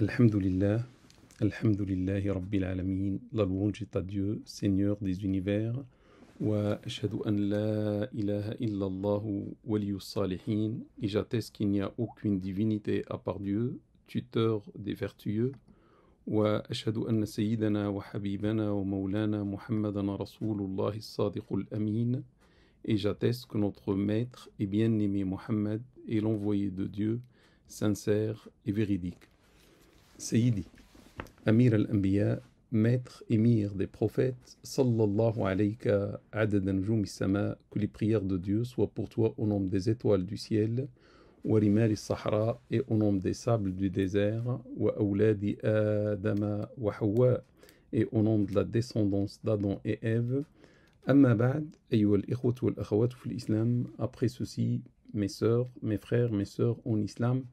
Alhamdulillah, Alhamdulillahi Rabbil Alamin, la louange est à Dieu, Seigneur des univers, wa ashhadu an la ilaha illallah waliyus salihin, et j'atteste qu'il n'y a aucune divinité à part Dieu, tuteur des vertueux, wa ashhadu anna sayyidana wa habibana wa maulana Muhammadan Rasulullah as-sadiqul amin, et j'atteste que notre maître et bien-aimé Muhammad est l'envoyé de Dieu, sincère et véridique. Sayyidi, Amir al-Anbiya, maître émir des prophètes, sallallahu alayka adada nujum as-sama, que les prières de Dieu soient pour toi au nombre des étoiles du ciel, wa rimal as-sahra, et au nombre des sables du désert, wa awladi Adama wa Hawa, et au nombre de la descendance d'Adam et Ève. Amma ba'd, ayyuha al-ikhwat wal akhawat fi l'islam, après ceci, mes sœurs, mes frères, mes sœurs en islam,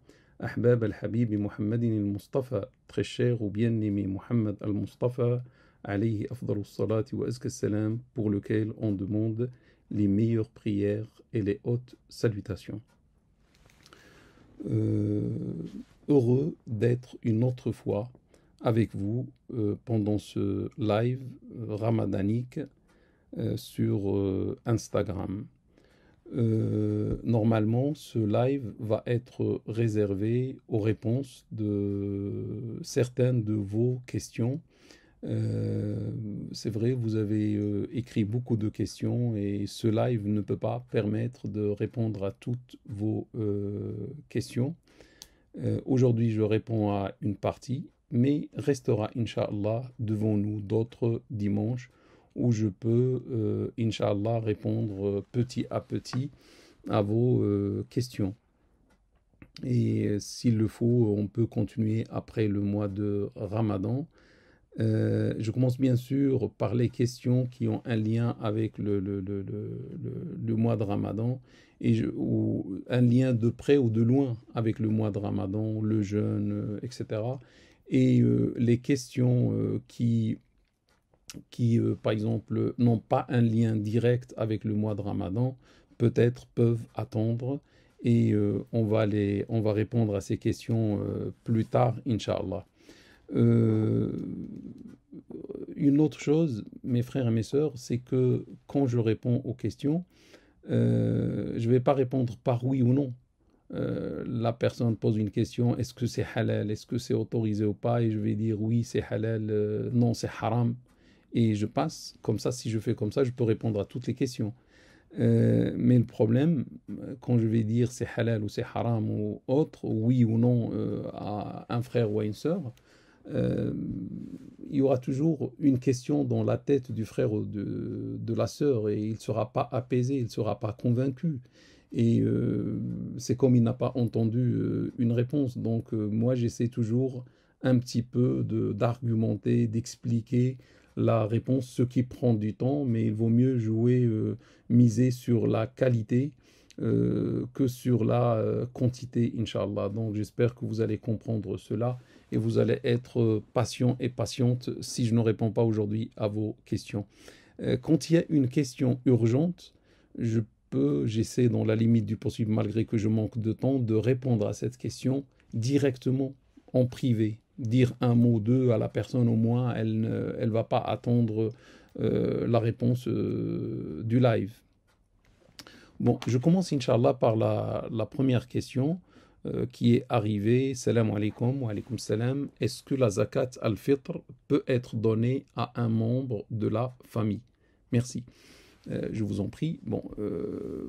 Ahbab al-Habib Muhammadin al-Mustafa, très cher ou bien-aimé Muhammad al-Mustafa, alayhi afdalus salati wa azka salam, pour lequel on demande les meilleures prières et les hautes salutations. Heureux d'être une autre fois avec vous pendant ce live ramadanique sur Instagram. Normalement, ce live va être réservé aux réponses de certaines de vos questions. C'est vrai, vous avez écrit beaucoup de questions et ce live ne peut pas permettre de répondre à toutes vos questions. Aujourd'hui, je réponds à une partie, mais restera, Inch'Allah, devant nous d'autres dimanches où je peux, Inch'Allah, répondre petit à petit à vos questions. Et s'il le faut, on peut continuer après le mois de Ramadan. Je commence bien sûr par les questions qui ont un lien avec le mois de Ramadan, ou un lien de près ou de loin avec le mois de Ramadan, le jeûne, etc. Et les questions qui par exemple, n'ont pas un lien direct avec le mois de Ramadan, peut-être peuvent attendre et on va répondre à ces questions plus tard, Inch'Allah. Une autre chose, mes frères et mes sœurs, c'est que quand je réponds aux questions, je ne vais pas répondre par oui ou non. La personne pose une question, est-ce que c'est halal, est-ce que c'est autorisé ou pas, et je vais dire oui, c'est halal, non, c'est haram. Et je passe, comme ça, si je fais comme ça, je peux répondre à toutes les questions. Mais le problème, quand je vais dire c'est halal ou c'est haram ou autre, oui ou non à un frère ou à une sœur, il y aura toujours une question dans la tête du frère ou de la sœur et il ne sera pas apaisé, il ne sera pas convaincu. Et c'est comme il n'a pas entendu une réponse. Donc moi, j'essaie toujours un petit peu d'argumenter, d'expliquer la réponse, ce qui prend du temps, mais il vaut mieux miser sur la qualité que sur la quantité, Inch'Allah. Donc j'espère que vous allez comprendre cela et vous allez être patient et patiente si je ne réponds pas aujourd'hui à vos questions. Quand il y a une question urgente, j'essaie dans la limite du possible, malgré que je manque de temps, de répondre à cette question directement en privé. Dire un mot, deux à la personne au moins, elle ne va pas attendre la réponse du live. Bon, je commence, Inch'Allah, par la première question qui est arrivée. Salam alaikum, wa alaikum salam. Est-ce que la zakat al-fitr peut être donnée à un membre de la famille? Merci. Je vous en prie. Bon,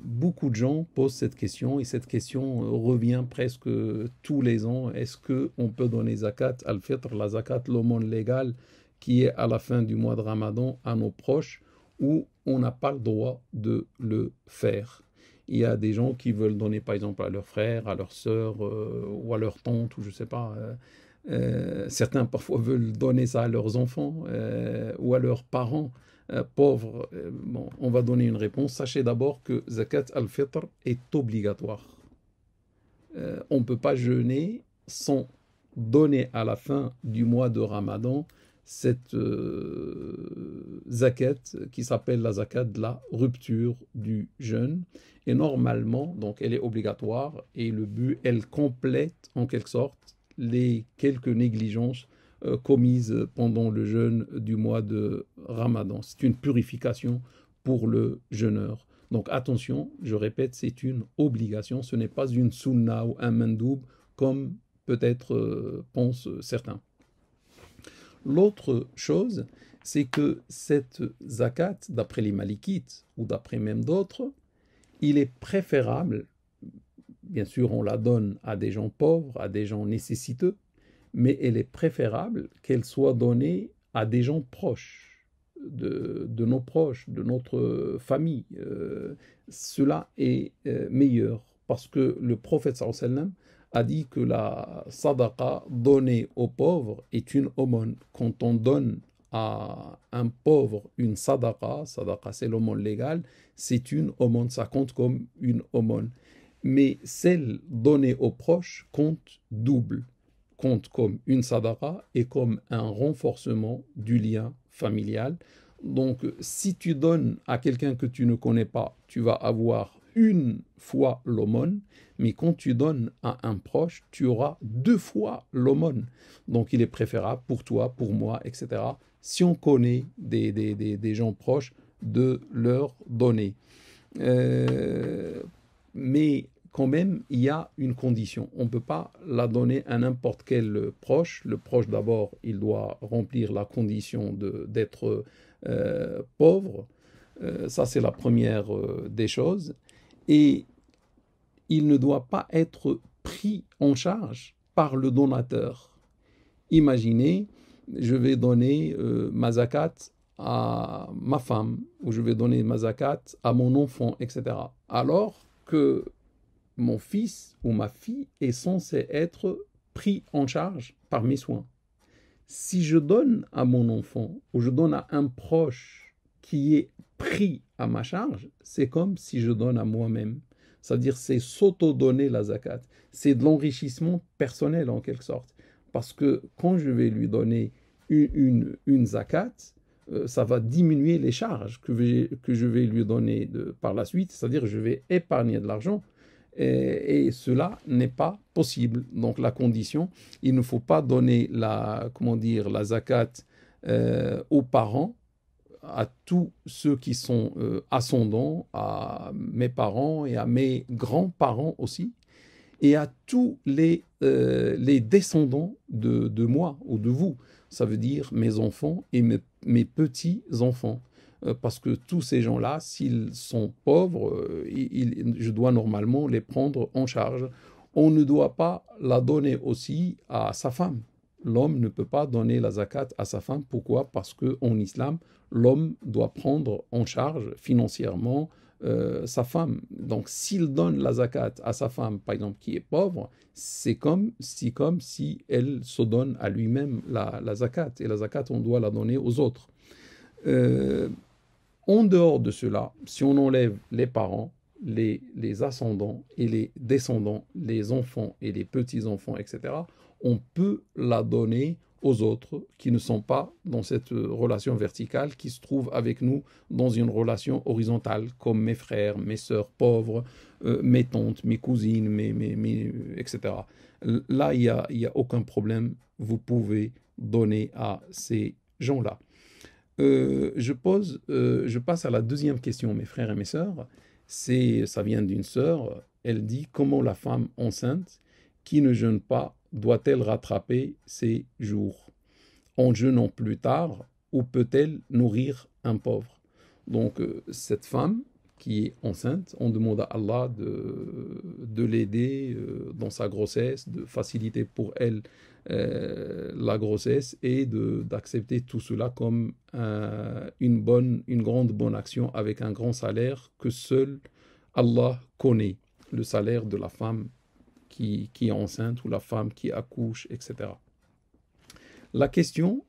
beaucoup de gens posent cette question et cette question revient presque tous les ans. Est-ce qu'on peut donner zakat al-fitr, la zakat, l'aumône légale qui est à la fin du mois de Ramadan à nos proches, ou on n'a pas le droit de le faire? Il y a des gens qui veulent donner par exemple à leurs frères, à leurs sœurs ou à leurs tantes, ou je ne sais pas. Certains parfois veulent donner ça à leurs enfants ou à leurs parents. Pauvres, bon, on va donner une réponse. Sachez d'abord que zakat al-fitr est obligatoire. On ne peut pas jeûner sans donner à la fin du mois de Ramadan cette zakat qui s'appelle la zakat de la rupture du jeûne. Et normalement, donc elle est obligatoire et le but, elle complète en quelque sorte les quelques négligences commises pendant le jeûne du mois de Ramadan. C'est une purification pour le jeûneur. Donc attention, je répète, c'est une obligation, ce n'est pas une sunna ou un mandoub comme peut-être pensent certains. L'autre chose, c'est que cette zakat, d'après les malikites ou d'après même d'autres, il est préférable, bien sûr on la donne à des gens pauvres, à des gens nécessiteux, mais elle est préférable qu'elle soit donnée à des gens proches, de nos proches, de notre famille. Cela est meilleur parce que le prophète sallallahu alayhi wa sallam a dit que la sadaqa donnée aux pauvres est une aumône. Quand on donne à un pauvre une sadaqa, sadaqa c'est l'aumône légale, c'est une aumône, ça compte comme une aumône. Mais celle donnée aux proches compte double, compte comme une sadaqa et comme un renforcement du lien familial. Donc, si tu donnes à quelqu'un que tu ne connais pas, tu vas avoir une fois l'aumône, mais quand tu donnes à un proche, tu auras deux fois l'aumône. Donc, il est préférable pour toi, pour moi, etc., si on connaît des gens proches, de leur donner. Mais quand même, il y a une condition. On ne peut pas la donner à n'importe quel proche. Le proche, d'abord, il doit remplir la condition d'être pauvre. Ça, c'est la première des choses. Et il ne doit pas être pris en charge par le donateur. Imaginez, je vais donner ma zakat à ma femme, ou je vais donner ma zakat à mon enfant, etc. Alors que mon fils ou ma fille est censé être pris en charge par mes soins. Si je donne à mon enfant ou je donne à un proche qui est pris à ma charge, c'est comme si je donne à moi-même. C'est-à-dire c'est s'auto-donner la zakat. C'est de l'enrichissement personnel en quelque sorte. Parce que quand je vais lui donner une zakat, ça va diminuer les charges que je vais lui donner par la suite. C'est-à-dire je vais épargner de l'argent. Et cela n'est pas possible. Donc la condition, il ne faut pas donner la zakat aux parents, à tous ceux qui sont ascendants, à mes parents et à mes grands-parents aussi, et à tous les descendants de moi ou de vous. Ça veut dire mes enfants et mes petits-enfants. Parce que tous ces gens-là, s'ils sont pauvres, je dois normalement les prendre en charge. On ne doit pas la donner aussi à sa femme. L'homme ne peut pas donner la zakat à sa femme. Pourquoi? Parce qu'en islam, l'homme doit prendre en charge financièrement sa femme. Donc, s'il donne la zakat à sa femme, par exemple, qui est pauvre, c'est comme si elle se donne à lui-même la zakat. Et la zakat, on doit la donner aux autres. En dehors de cela, si on enlève les parents, les ascendants et les descendants, les enfants et les petits-enfants, etc., on peut la donner aux autres qui ne sont pas dans cette relation verticale, qui se trouvent avec nous dans une relation horizontale, comme mes frères, mes sœurs pauvres, mes tantes, mes cousines, etc. Là, il y a aucun problème, vous pouvez donner à ces gens-là. Je passe à la deuxième question, mes frères et mes sœurs. Ça vient d'une sœur. Elle dit: comment la femme enceinte qui ne jeûne pas doit-elle rattraper ses jours en jeûnant plus tard, ou peut-elle nourrir un pauvre? Donc, cette femme qui est enceinte, on demande à Allah de l'aider dans sa grossesse, de faciliter pour elle la grossesse et d'accepter tout cela comme une grande bonne action avec un grand salaire que seul Allah connaît, le salaire de la femme qui est enceinte ou la femme qui accouche, etc. La question,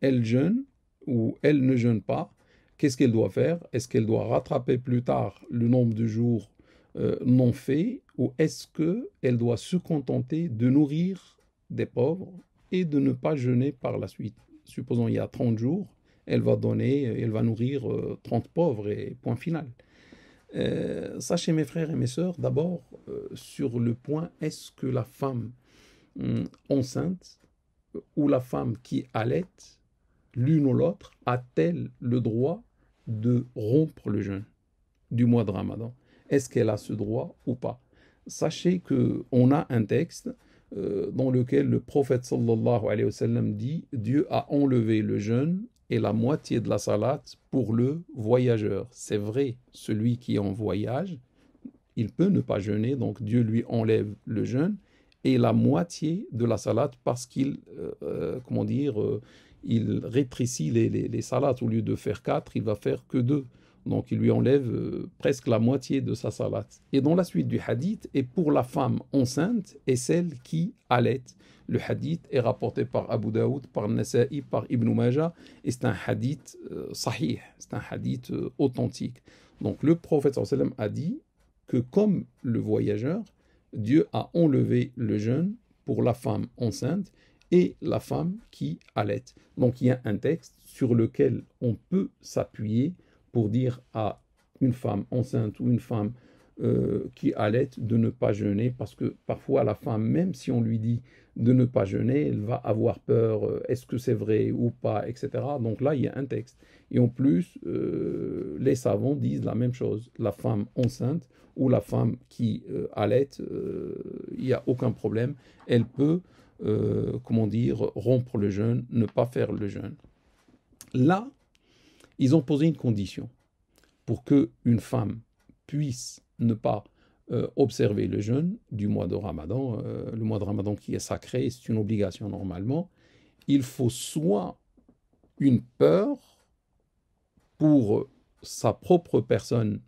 elle jeûne ou elle ne jeûne pas, qu'est-ce qu'elle doit faire? Est-ce qu'elle doit rattraper plus tard le nombre de jours non faits, ou est-ce qu'elle doit se contenter de nourrir des pauvres et de ne pas jeûner par la suite? Supposons il y a 30 jours, elle va nourrir 30 pauvres et point final. Sachez mes frères et mes sœurs, d'abord sur le point, est-ce que la femme enceinte ou la femme qui allaite, l'une ou l'autre, a-t-elle le droit de rompre le jeûne du mois de Ramadan? Est-ce qu'elle a ce droit ou pas? Sachez qu'on a un texte dans lequel le prophète sallallahu alayhi wa sallam dit « Dieu a enlevé le jeûne et la moitié de la salate pour le voyageur ». C'est vrai, celui qui est en voyage, il peut ne pas jeûner, donc Dieu lui enlève le jeûne et la moitié de la salate parce qu'il, il rétrécit les salates. Au lieu de faire 4, il va faire que 2. Donc il lui enlève presque la moitié de sa salate. Et dans la suite du hadith, et pour la femme enceinte et celle qui allaite. Le hadith est rapporté par Abu Daoud, par Nasa'i, par Ibn Majah, et c'est un hadith sahih, c'est un hadith authentique. Donc le prophète sallallahu alayhi wa sallam a dit que comme le voyageur, Dieu a enlevé le jeûne pour la femme enceinte et la femme qui allaite. Donc il y a un texte sur lequel on peut s'appuyer pour dire à une femme enceinte ou une femme qui allaite de ne pas jeûner, parce que parfois la femme, même si on lui dit de ne pas jeûner, elle va avoir peur, est-ce que c'est vrai ou pas, etc. Donc là, il y a un texte. Et en plus, les savants disent la même chose. La femme enceinte ou la femme qui allaite, il n'y a aucun problème. Elle peut, rompre le jeûne, ne pas faire le jeûne. Là, ils ont posé une condition pour qu'une femme puisse ne pas observer le jeûne du mois de Ramadan. Le mois de Ramadan qui est sacré, c'est une obligation normalement. Il faut soit une peur pour sa propre personne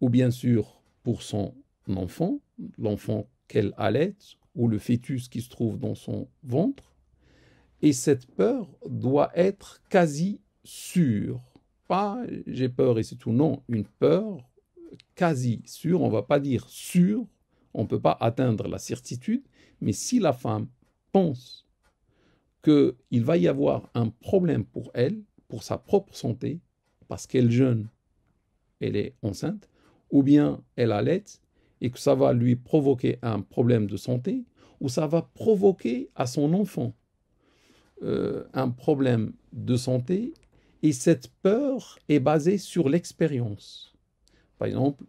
ou bien sûr pour son enfant, l'enfant qu'elle allaite ou le fœtus qui se trouve dans son ventre. Et cette peur doit être quasi sûre. Pas j'ai peur et c'est tout, non, une peur quasi sûre, on ne va pas dire sûre, on ne peut pas atteindre la certitude, mais si la femme pense qu'il va y avoir un problème pour elle, pour sa propre santé, parce qu'elle jeûne, elle est enceinte, ou bien elle allaite, et que ça va lui provoquer un problème de santé, ou ça va provoquer à son enfant un problème de santé, et cette peur est basée sur l'expérience. Par exemple,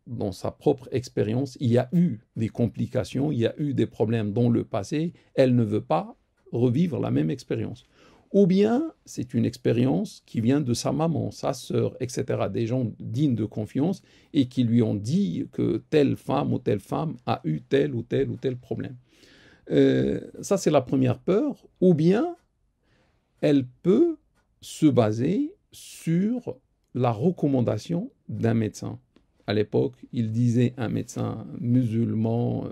dans sa propre expérience, il y a eu des complications, il y a eu des problèmes dans le passé, elle ne veut pas revivre la même expérience. Ou bien c'est une expérience qui vient de sa maman, sa sœur, etc., des gens dignes de confiance et qui lui ont dit que telle femme ou telle femme a eu tel ou tel ou tel problème. Ça, c'est la première peur. Ou bien elle peut se baser sur la recommandation d'un médecin. À l'époque, il disait un médecin musulman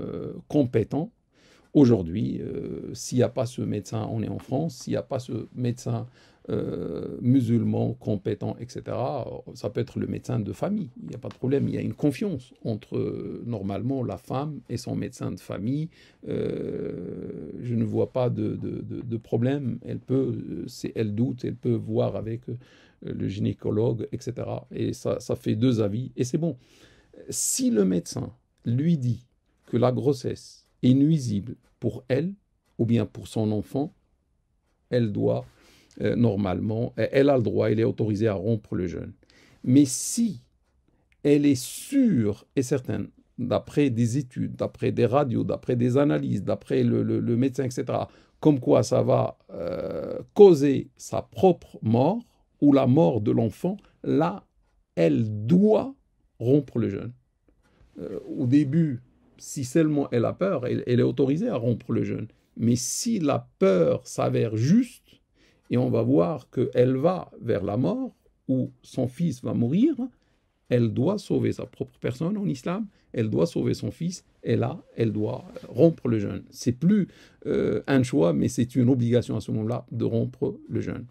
compétent. Aujourd'hui, s'il n'y a pas ce médecin, on est en France, s'il n'y a pas ce médecin musulman compétent, etc., ça peut être le médecin de famille, il n'y a pas de problème, il y a une confiance entre normalement la femme et son médecin de famille, je ne vois pas de problème, si elle doute, elle peut voir avec le gynécologue, etc., et ça fait 2 avis, et c'est bon. Si le médecin lui dit que la grossesse est nuisible pour elle, ou bien pour son enfant, elle doit normalement, elle a le droit, elle est autorisée à rompre le jeûne. Mais si elle est sûre et certaine, d'après des études, d'après des radios, d'après des analyses, d'après le médecin, etc., comme quoi ça va causer sa propre mort ou la mort de l'enfant, là, elle doit rompre le jeûne. Au début, si seulement elle a peur, elle est autorisée à rompre le jeûne. Mais si la peur s'avère juste, et on va voir qu'elle va vers la mort, ou son fils va mourir, elle doit sauver sa propre personne en islam, elle doit sauver son fils, et là, elle doit rompre le jeûne. C'est plus un choix, mais c'est une obligation à ce moment-là de rompre le jeûne.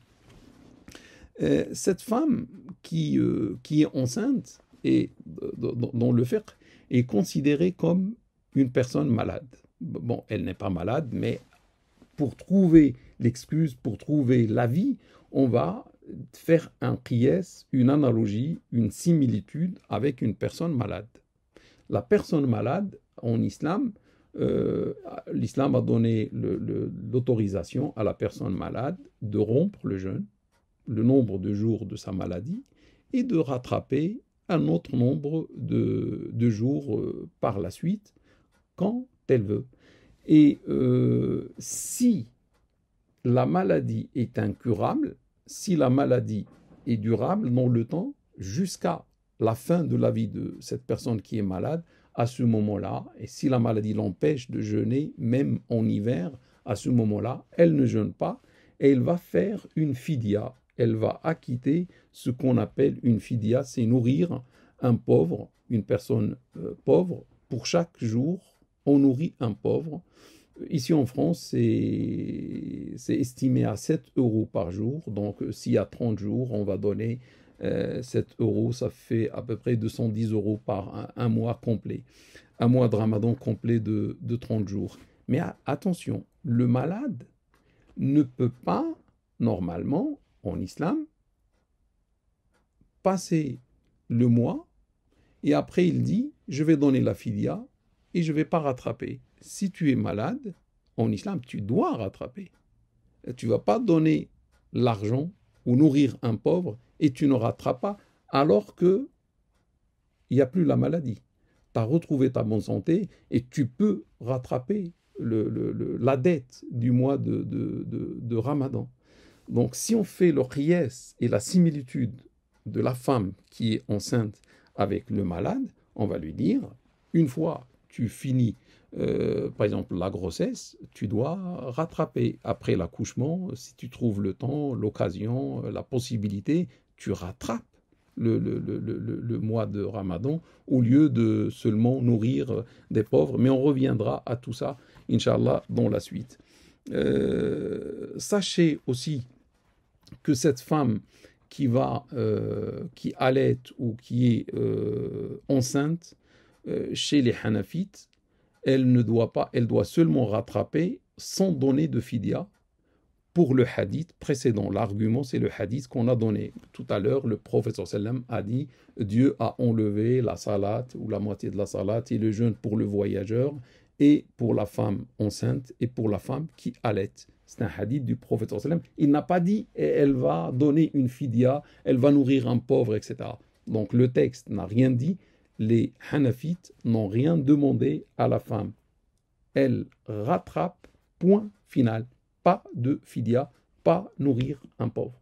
Cette femme qui est enceinte, et dans le fiqh, est considérée comme une personne malade. Bon, elle n'est pas malade, mais pour trouver l'excuse, pour trouver la vie, on va faire un qiyas, une analogie, une similitude avec une personne malade. La personne malade, en islam, l'islam a donné l'autorisation à la personne malade de rompre le jeûne, le nombre de jours de sa maladie, et de rattraper un autre nombre de jours par la suite, quand elle veut. Et si la maladie est incurable, si la maladie est durable dans le temps, jusqu'à la fin de la vie de cette personne qui est malade, à ce moment-là, et si la maladie l'empêche de jeûner, même en hiver, à ce moment-là, elle ne jeûne pas et elle va faire une fidya. Elle va acquitter ce qu'on appelle une fidya, c'est nourrir un pauvre, une personne pauvre. Pour chaque jour, on nourrit un pauvre. Ici en France, c'est estimé à 7 euros par jour. Donc, s'il y a 30 jours, on va donner 7 euros. Ça fait à peu près 210 euros par un mois complet. Un mois de Ramadan complet de 30 jours. Mais attention, le malade ne peut pas, normalement, en islam, passer le mois et après il dit, je vais donner la fidya et je ne vais pas rattraper. Si tu es malade, en islam, tu dois rattraper. Tu ne vas pas donner l'argent ou nourrir un pauvre et tu ne rattrapes pas alors qu'il n'y a plus la maladie. Tu as retrouvé ta bonne santé et tu peux rattraper la dette du mois de Ramadan. Donc si on fait le qiyas et la similitude de la femme qui est enceinte avec le malade, on va lui dire, une fois tu finis par exemple la grossesse, tu dois rattraper après l'accouchement, si tu trouves le temps, l'occasion, la possibilité, tu rattrapes le mois de Ramadan au lieu de seulement nourrir des pauvres. Mais on reviendra à tout ça, Inch'Allah, dans la suite. Sachez aussi que cette femme qui allaite ou qui est enceinte, chez les Hanafites, elle doit seulement rattraper sans donner de fidya pour le hadith précédent. L'argument, c'est le hadith qu'on a donné tout à l'heure. Le prophète sallam a dit Dieu a enlevé la salat ou la moitié de la salat et le jeûne pour le voyageur et pour la femme enceinte et pour la femme qui allaite. C'est un hadith du prophète sallam. Il n'a pas dit elle va donner une fidya, elle va nourrir un pauvre, etc. Donc le texte n'a rien dit. Les Hanafites n'ont rien demandé à la femme. Elle rattrape, point final. Pas de fidya, pas nourrir un pauvre.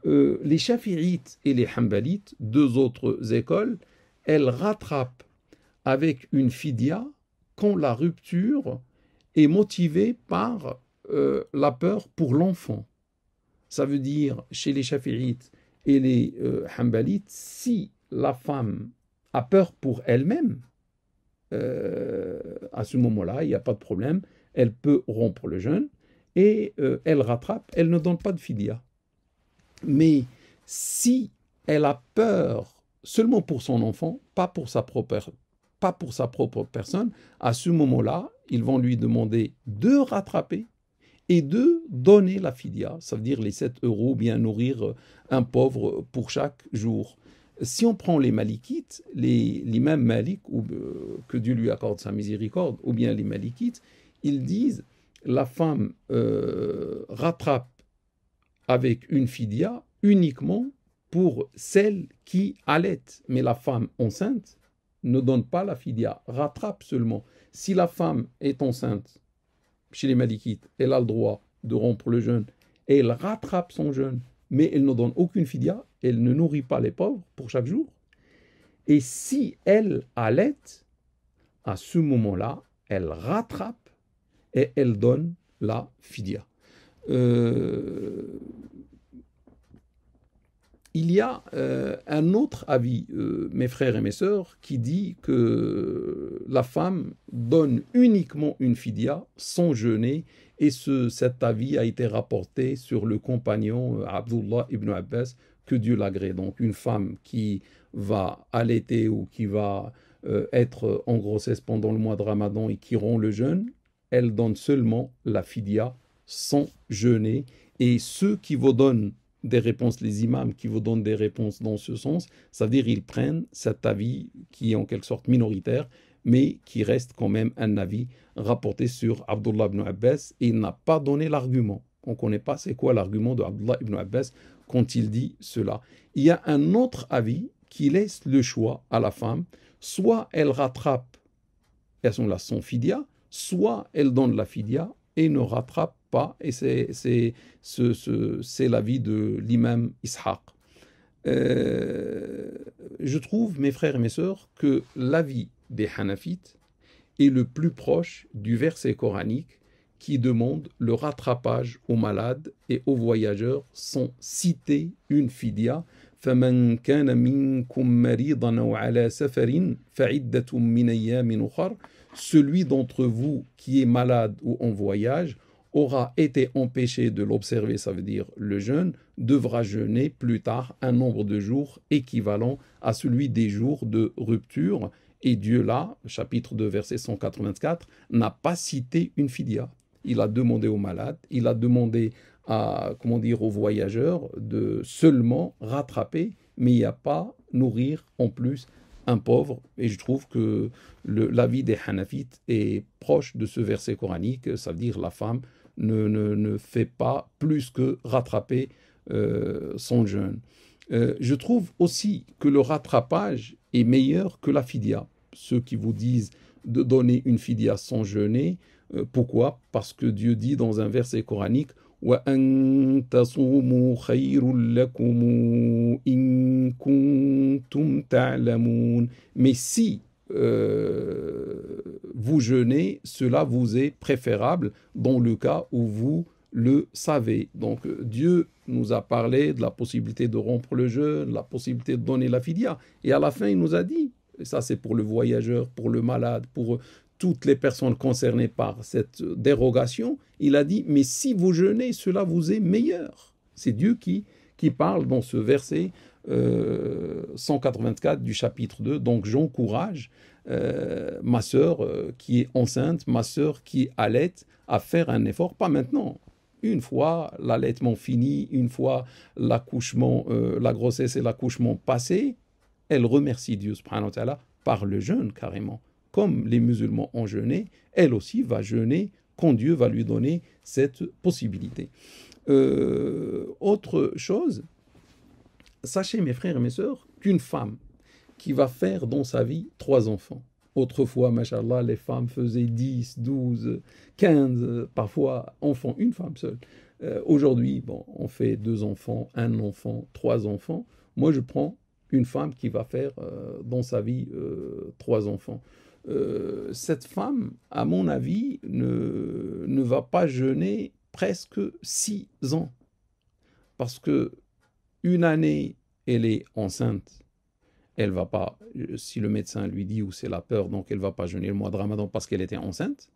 Les Shafi'ites et les Hanbalites, deux autres écoles, elles rattrapent avec une fidya quand la rupture est motivée par la peur pour l'enfant. Ça veut dire, chez les Shafi'ites et les Hanbalites, si la femme a peur pour elle-même, à ce moment-là, il n'y a pas de problème, elle peut rompre le jeûne et elle rattrape, elle ne donne pas de fidya. Mais si elle a peur seulement pour son enfant, pas pour sa propre personne, à ce moment-là, ils vont lui demander de rattraper et de donner la fidya, ça veut dire les 7 euros, bien nourrir un pauvre pour chaque jour. Si on prend les Malikites, l'imam Malik, que Dieu lui accorde sa miséricorde, ou bien les Malikites, ils disent la femme rattrape avec une fidya uniquement pour celle qui allaite. Mais la femme enceinte ne donne pas la fidya, rattrape seulement. Si la femme est enceinte, chez les Malikites, elle a le droit de rompre le jeûne et elle rattrape son jeûne, mais elle ne donne aucune fidya, elle ne nourrit pas les pauvres pour chaque jour. Et si elle allaite, à ce moment-là, elle rattrape et elle donne la fidya. Il y a un autre avis, mes frères et mes sœurs, qui dit que la femme donne uniquement une fidya sans jeûner, et cet avis a été rapporté sur le compagnon Abdullah ibn Abbas, que Dieu l'agrée. Donc une femme qui va allaiter ou qui va être en grossesse pendant le mois de Ramadan et qui rompt le jeûne, elle donne seulement la fidya sans jeûner. Et ceux qui vous donnent des réponses, les imams qui vous donnent des réponses dans ce sens, ça veut dire qu'ils prennent cet avis qui est en quelque sorte minoritaire, mais qui reste quand même un avis rapporté sur Abdullah ibn Abbas, et il n'a pas donné l'argument. On ne connaît pas c'est quoi l'argument de Abdullah ibn Abbas quand il dit cela. Il y a un autre avis qui laisse le choix à la femme, soit elle rattrape son fidia, soit elle donne la fidia et ne rattrape pas, et c'est l'avis de l'imam Ishaq. Je trouve, mes frères et mes sœurs, que l'avis des Hanafites est le plus proche du verset coranique qui demande le rattrapage aux malades et aux voyageurs sans citer une fidia. فَمَنْ كَانَ مِنْكُمْ مَرِيضًا أَوْ عَلَى سَفَرٍ فَعِدَّةٌ مِنْ أَيَّامٍ أُخَرَ. Celui d'entre vous qui est malade ou en voyage aura été empêché de l'observer, ça veut dire le jeûne, devra jeûner plus tard un nombre de jours équivalent à celui des jours de rupture. Et Dieu là, chapitre 2, verset 184, n'a pas cité une fidia. Il a demandé aux malades, il a demandé aux voyageurs de seulement rattraper, mais il n'y a pas nourrir en plus un pauvre. Et je trouve que l'avis des Hanafites est proche de ce verset coranique, ça veut dire la femme ne fait pas plus que rattraper son jeûne. Je trouve aussi que le rattrapage est meilleur que la fidia. Ceux qui vous disent de donner une fidia sans jeûner, pourquoi? Parce que Dieu dit dans un verset coranique وَأَن تَصُومُوا خَيْرٌ لَكُمْ إِن كُنتُمْ تَعْلَمُونَ. Mais si vous jeûnez, cela vous est préférable dans le cas où vous le savez. Donc Dieu nous a parlé de la possibilité de rompre le jeûne, la possibilité de donner la fidia. Et à la fin, il nous a dit, et ça c'est pour le voyageur, pour le malade, pour toutes les personnes concernées par cette dérogation, il a dit, mais si vous jeûnez, cela vous est meilleur. C'est Dieu qui parle dans ce verset 184 du chapitre 2. Donc j'encourage ma sœur qui est enceinte, ma sœur qui allait, à faire un effort, pas maintenant. Une fois l'allaitement fini, une fois l'accouchement, la grossesse et l'accouchement passés, elle remercie Dieu subhanahu wa ta'ala par le jeûne carrément. Comme les musulmans ont jeûné, elle aussi va jeûner quand Dieu va lui donner cette possibilité. Autre chose, sachez mes frères et mes sœurs, qu'une femme qui va faire dans sa vie 3 enfants, autrefois, machallah, les femmes faisaient 10, 12, 15, parfois enfants, une femme seule. Aujourd'hui, on fait 2 enfants, 1 enfant, 3 enfants. Moi, je prends une femme qui va faire dans sa vie 3 enfants. Cette femme, à mon avis, ne va pas jeûner presque 6 ans. Parce que une année, elle est enceinte. Elle va pas, si le médecin lui dit ou c'est la peur, donc elle va pas jeûner le mois de Ramadan parce qu'elle était enceinte.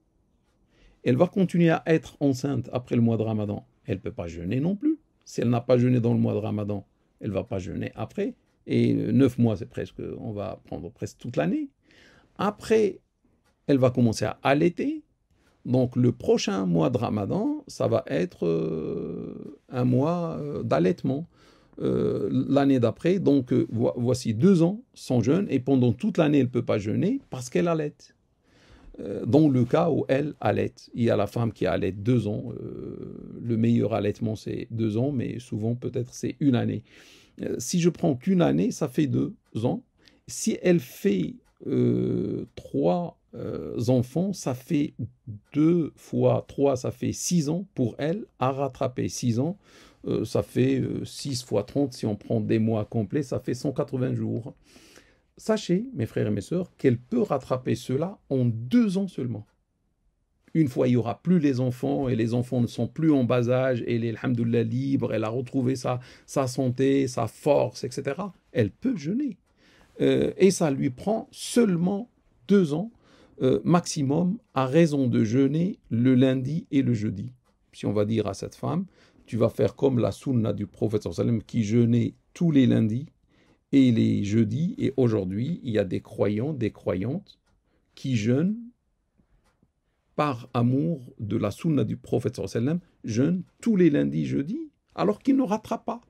Elle va continuer à être enceinte après le mois de Ramadan. Elle peut pas jeûner non plus. Si elle n'a pas jeûné dans le mois de Ramadan, elle va pas jeûner après. Et 9 mois, c'est presque, on va prendre presque toute l'année. Après, elle va commencer à allaiter. Donc, le prochain mois de Ramadan, ça va être un mois d'allaitement. L'année d'après, donc voici 2 ans sans jeûne, et pendant toute l'année, elle ne peut pas jeûner parce qu'elle allaite. Dans le cas où elle allaite, il y a la femme qui allaite 2 ans. Le meilleur allaitement, c'est 2 ans, mais souvent, peut-être, c'est 1 année. Si je prends qu'une année, ça fait 2 ans. Si elle fait 3 enfants, ça fait 2 fois 3, ça fait 6 ans pour elle à rattraper. 6 ans, ça fait 6 fois 30, si on prend des mois complets, ça fait 180 jours. Sachez, mes frères et mes sœurs, qu'elle peut rattraper cela en 2 ans seulement. Une fois, il n'y aura plus les enfants, et les enfants ne sont plus en bas âge, et elle est, alhamdoulilah, libre, elle a retrouvé sa santé, sa force, etc. Elle peut jeûner. Et ça lui prend seulement 2 ans maximum, à raison de jeûner le lundi et le jeudi. Si on va dire à cette femme, tu vas faire comme la sunna du prophète sallallahu alayhi wa sallam qui jeûnait tous les lundis et les jeudis, et aujourd'hui, il y a des croyants, des croyantes qui jeûnent par amour de la sunna du prophète sallallahu alayhi wa sallam, jeûnent tous les lundis, jeudis, alors qu'ils ne rattrapent pas.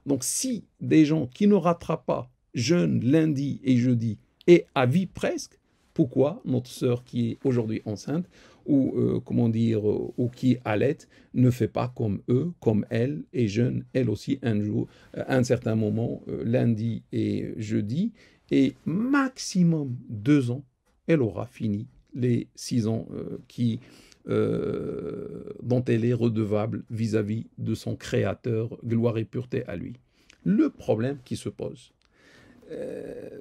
Donc si des gens qui ne rattrapent pas jeûnent lundi et jeudi, et à vie presque, pourquoi notre sœur qui est aujourd'hui enceinte ou comment dire ou qui allait ne fait pas comme eux, comme elle est jeune, elle aussi un jour, à un certain moment, lundi et jeudi, et maximum 2 ans, elle aura fini les 6 ans dont elle est redevable vis-à-vis de son Créateur, gloire et pureté à lui. Le problème qui se pose, euh,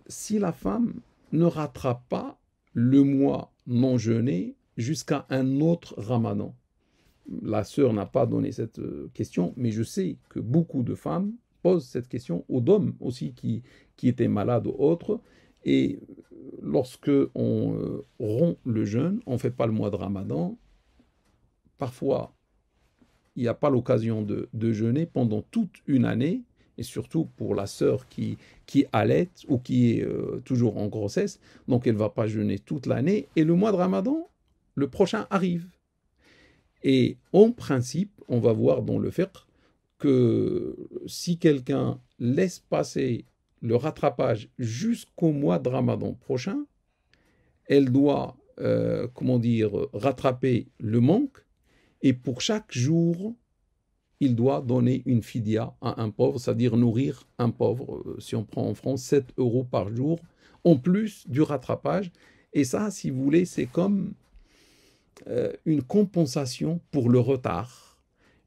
si la femme ne rattrape pas le mois non jeûné jusqu'à un autre ramadan, la sœur n'a pas donné cette question, mais je sais que beaucoup de femmes posent cette question aux hommes aussi qui étaient malades ou autres. Et lorsque on rompt le jeûne, on ne fait pas le mois de Ramadan, parfois il n'y a pas l'occasion de jeûner pendant toute une année, et surtout pour la sœur qui allait ou qui est toujours en grossesse, donc elle ne va pas jeûner toute l'année, et le mois de Ramadan, le prochain arrive. Et en principe, on va voir dans le fiqh que si quelqu'un laisse passer le rattrapage jusqu'au mois de Ramadan prochain, elle doit, comment dire, rattraper le manque, et pour chaque jour, il doit donner une fidia à un pauvre, c'est-à-dire nourrir un pauvre, si on prend en France, 7 euros par jour, en plus du rattrapage. Et ça, si vous voulez, c'est comme une compensation pour le retard,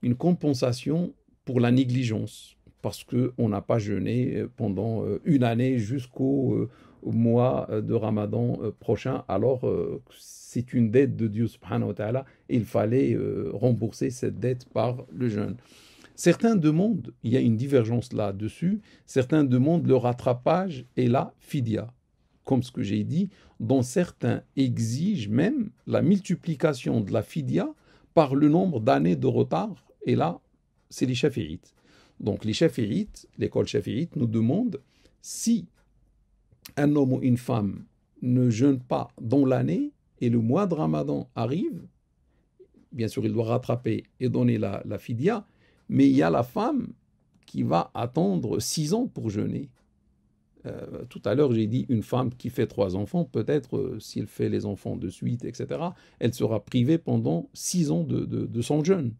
une compensation pour la négligence, parce qu'on n'a pas jeûné pendant une année jusqu'au mois de Ramadan prochain, alors c'est une dette de Dieu subhanahu wa ta'ala, et il fallait rembourser cette dette par le jeûne. Certains demandent, il y a une divergence là-dessus, certains demandent le rattrapage et la fidia. Comme ce que j'ai dit, dont certains exigent même la multiplication de la fidia par le nombre d'années de retard, et là, c'est les chafi'ites. Donc les chafi'ites, l'école chafi'ite nous demande si un homme ou une femme ne jeûne pas dans l'année et le mois de Ramadan arrive, bien sûr il doit rattraper et donner la fidia, mais il y a la femme qui va attendre 6 ans pour jeûner. Tout à l'heure, j'ai dit une femme qui fait 3 enfants, peut-être s'il fait les enfants de suite, etc., elle sera privée pendant 6 ans de son jeûne.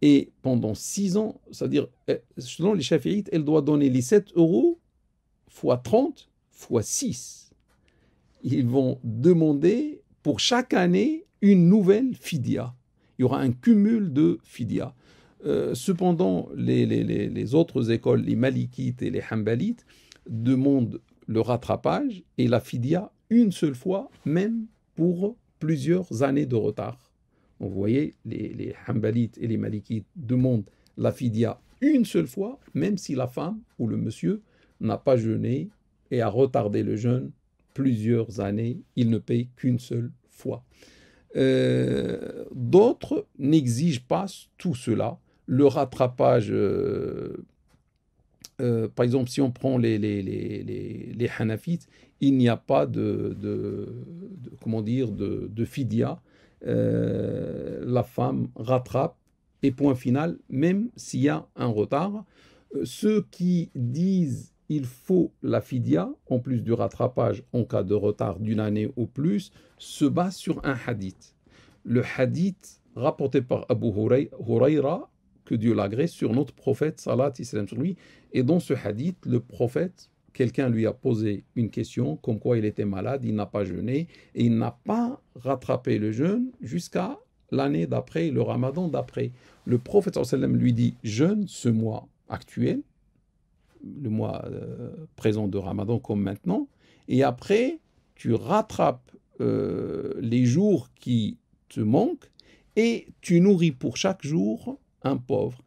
Et pendant 6 ans, c'est-à-dire, selon les chafi'ites, elle doit donner les 7 euros fois 30 fois 6. Ils vont demander pour chaque année une nouvelle fidia. Il y aura un cumul de fidia. Cependant, les autres écoles, les malikites et les hanbalites, demandent le rattrapage et la fidia une seule fois, même pour plusieurs années de retard. Donc, vous voyez, les hanbalites et les malikites demandent la fidia une seule fois, même si la femme ou le monsieur n'a pas jeûné et a retardé le jeûne plusieurs années, il ne paye qu'une seule fois. D'autres n'exigent pas tout cela. Le rattrapage, par exemple, si on prend les Hanafites, il n'y a pas comment dire, de fidia. La femme rattrape et point final, même s'il y a un retard. Ceux qui disent il faut la fidia, en plus du rattrapage en cas de retard d'une année ou plus, se basent sur un hadith. Le hadith rapporté par Abu Hurayra, que Dieu l'agrée, sur notre prophète, salat islam sur lui. Et dans ce hadith, le prophète, quelqu'un lui a posé une question, comme quoi il était malade, il n'a pas jeûné, et il n'a pas rattrapé le jeûne jusqu'à l'année d'après, le ramadan d'après. Le prophète sallam lui dit, jeûne ce mois actuel, le mois présent de ramadan comme maintenant, et après, tu rattrapes les jours qui te manquent, et tu nourris pour chaque jour un pauvre.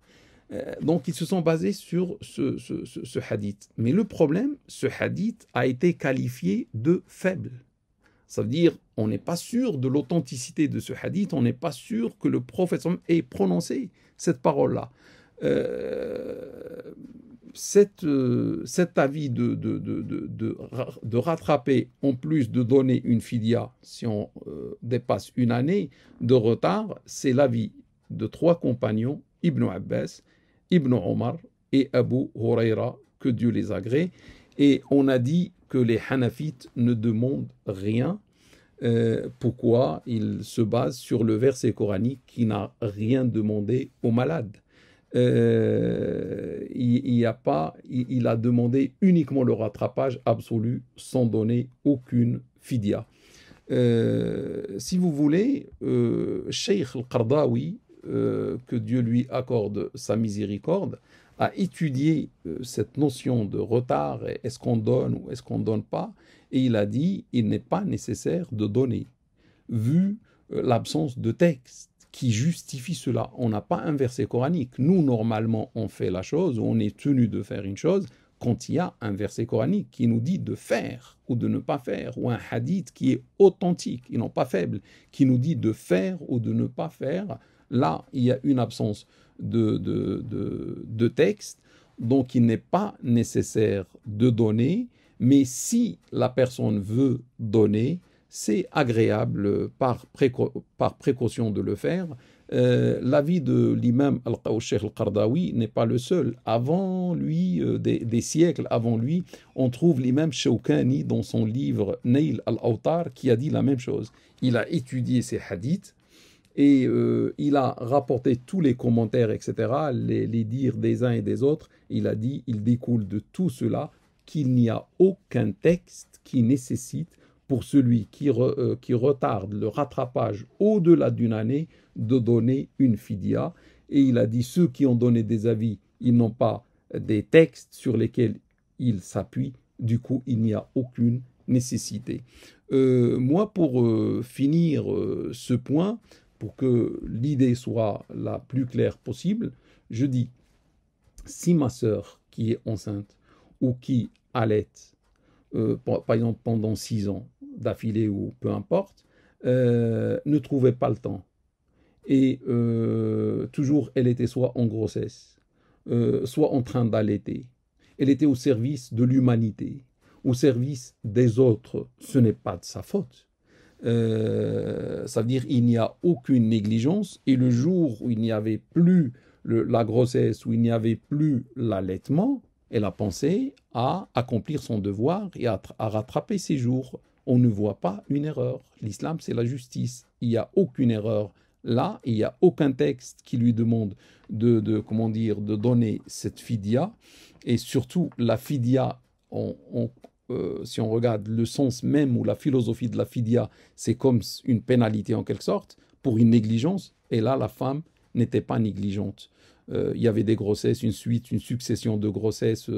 Donc, ils se sont basés sur ce hadith. Mais le problème, ce hadith a été qualifié de faible. Ça veut dire, on n'est pas sûr de l'authenticité de ce hadith, on n'est pas sûr que le prophète ait prononcé cette parole-là. Cet avis de rattraper, en plus de donner une fidia, si on dépasse une année de retard, c'est l'avis de 3 compagnons, Ibn Abbas, Ibn Omar et Abu Huraira, que Dieu les agrée. Et on a dit que les Hanafites ne demandent rien. Pourquoi il se base sur le verset coranique qui n'a rien demandé aux malades. Il a demandé uniquement le rattrapage absolu sans donner aucune fidya. Si vous voulez, Cheikh al-Qardawi, que Dieu lui accorde sa miséricorde, a étudié cette notion de retard, est-ce qu'on donne ou est-ce qu'on ne donne pas, et il a dit il n'est pas nécessaire de donner, vu l'absence de texte qui justifie cela. On n'a pas un verset coranique. Nous, normalement, on fait la chose, on est tenu de faire une chose quand il y a un verset coranique qui nous dit de faire ou de ne pas faire, ou un hadith qui est authentique, et non pas faible, qui nous dit de faire ou de ne pas faire. Là, il y a une absence de texte, donc il n'est pas nécessaire de donner, mais si la personne veut donner, c'est agréable par précaution de le faire. L'avis de l'imam Cheikh al-Qardawi n'est pas le seul. Avant lui, des siècles avant lui, on trouve l'imam Shawkani dans son livre Nail al-Awtar qui a dit la même chose. Il a étudié ces hadiths et il a rapporté tous les commentaires, etc., les dires des uns et des autres. Il a dit, il découle de tout cela qu'il n'y a aucun texte qui nécessite pour celui qui retarde le rattrapage au-delà d'une année de donner une fidya. Et il a dit, ceux qui ont donné des avis, ils n'ont pas des textes sur lesquels ils s'appuient. Du coup, il n'y a aucune nécessité. Moi, pour finir ce point, pour que l'idée soit la plus claire possible, je dis, si ma sœur qui est enceinte ou qui allaite, par exemple pendant 6 ans d'affilée ou peu importe, ne trouvait pas le temps, et toujours elle était soit en grossesse, soit en train d'allaiter, elle était au service de l'humanité, au service des autres, ce n'est pas de sa faute. Ça veut dire qu'il n'y a aucune négligence, et le jour où il n'y avait plus la grossesse, où il n'y avait plus l'allaitement, elle a pensé à accomplir son devoir et à rattraper ses jours. On ne voit pas une erreur. L'islam, c'est la justice. Il n'y a aucune erreur là, il n'y a aucun texte qui lui demande de donner cette fidya. Et surtout, la fidya, si on regarde le sens même ou la philosophie de la fidya, c'est comme une pénalité en quelque sorte pour une négligence. Et là, la femme n'était pas négligente. Il y avait des grossesses, une succession de grossesses,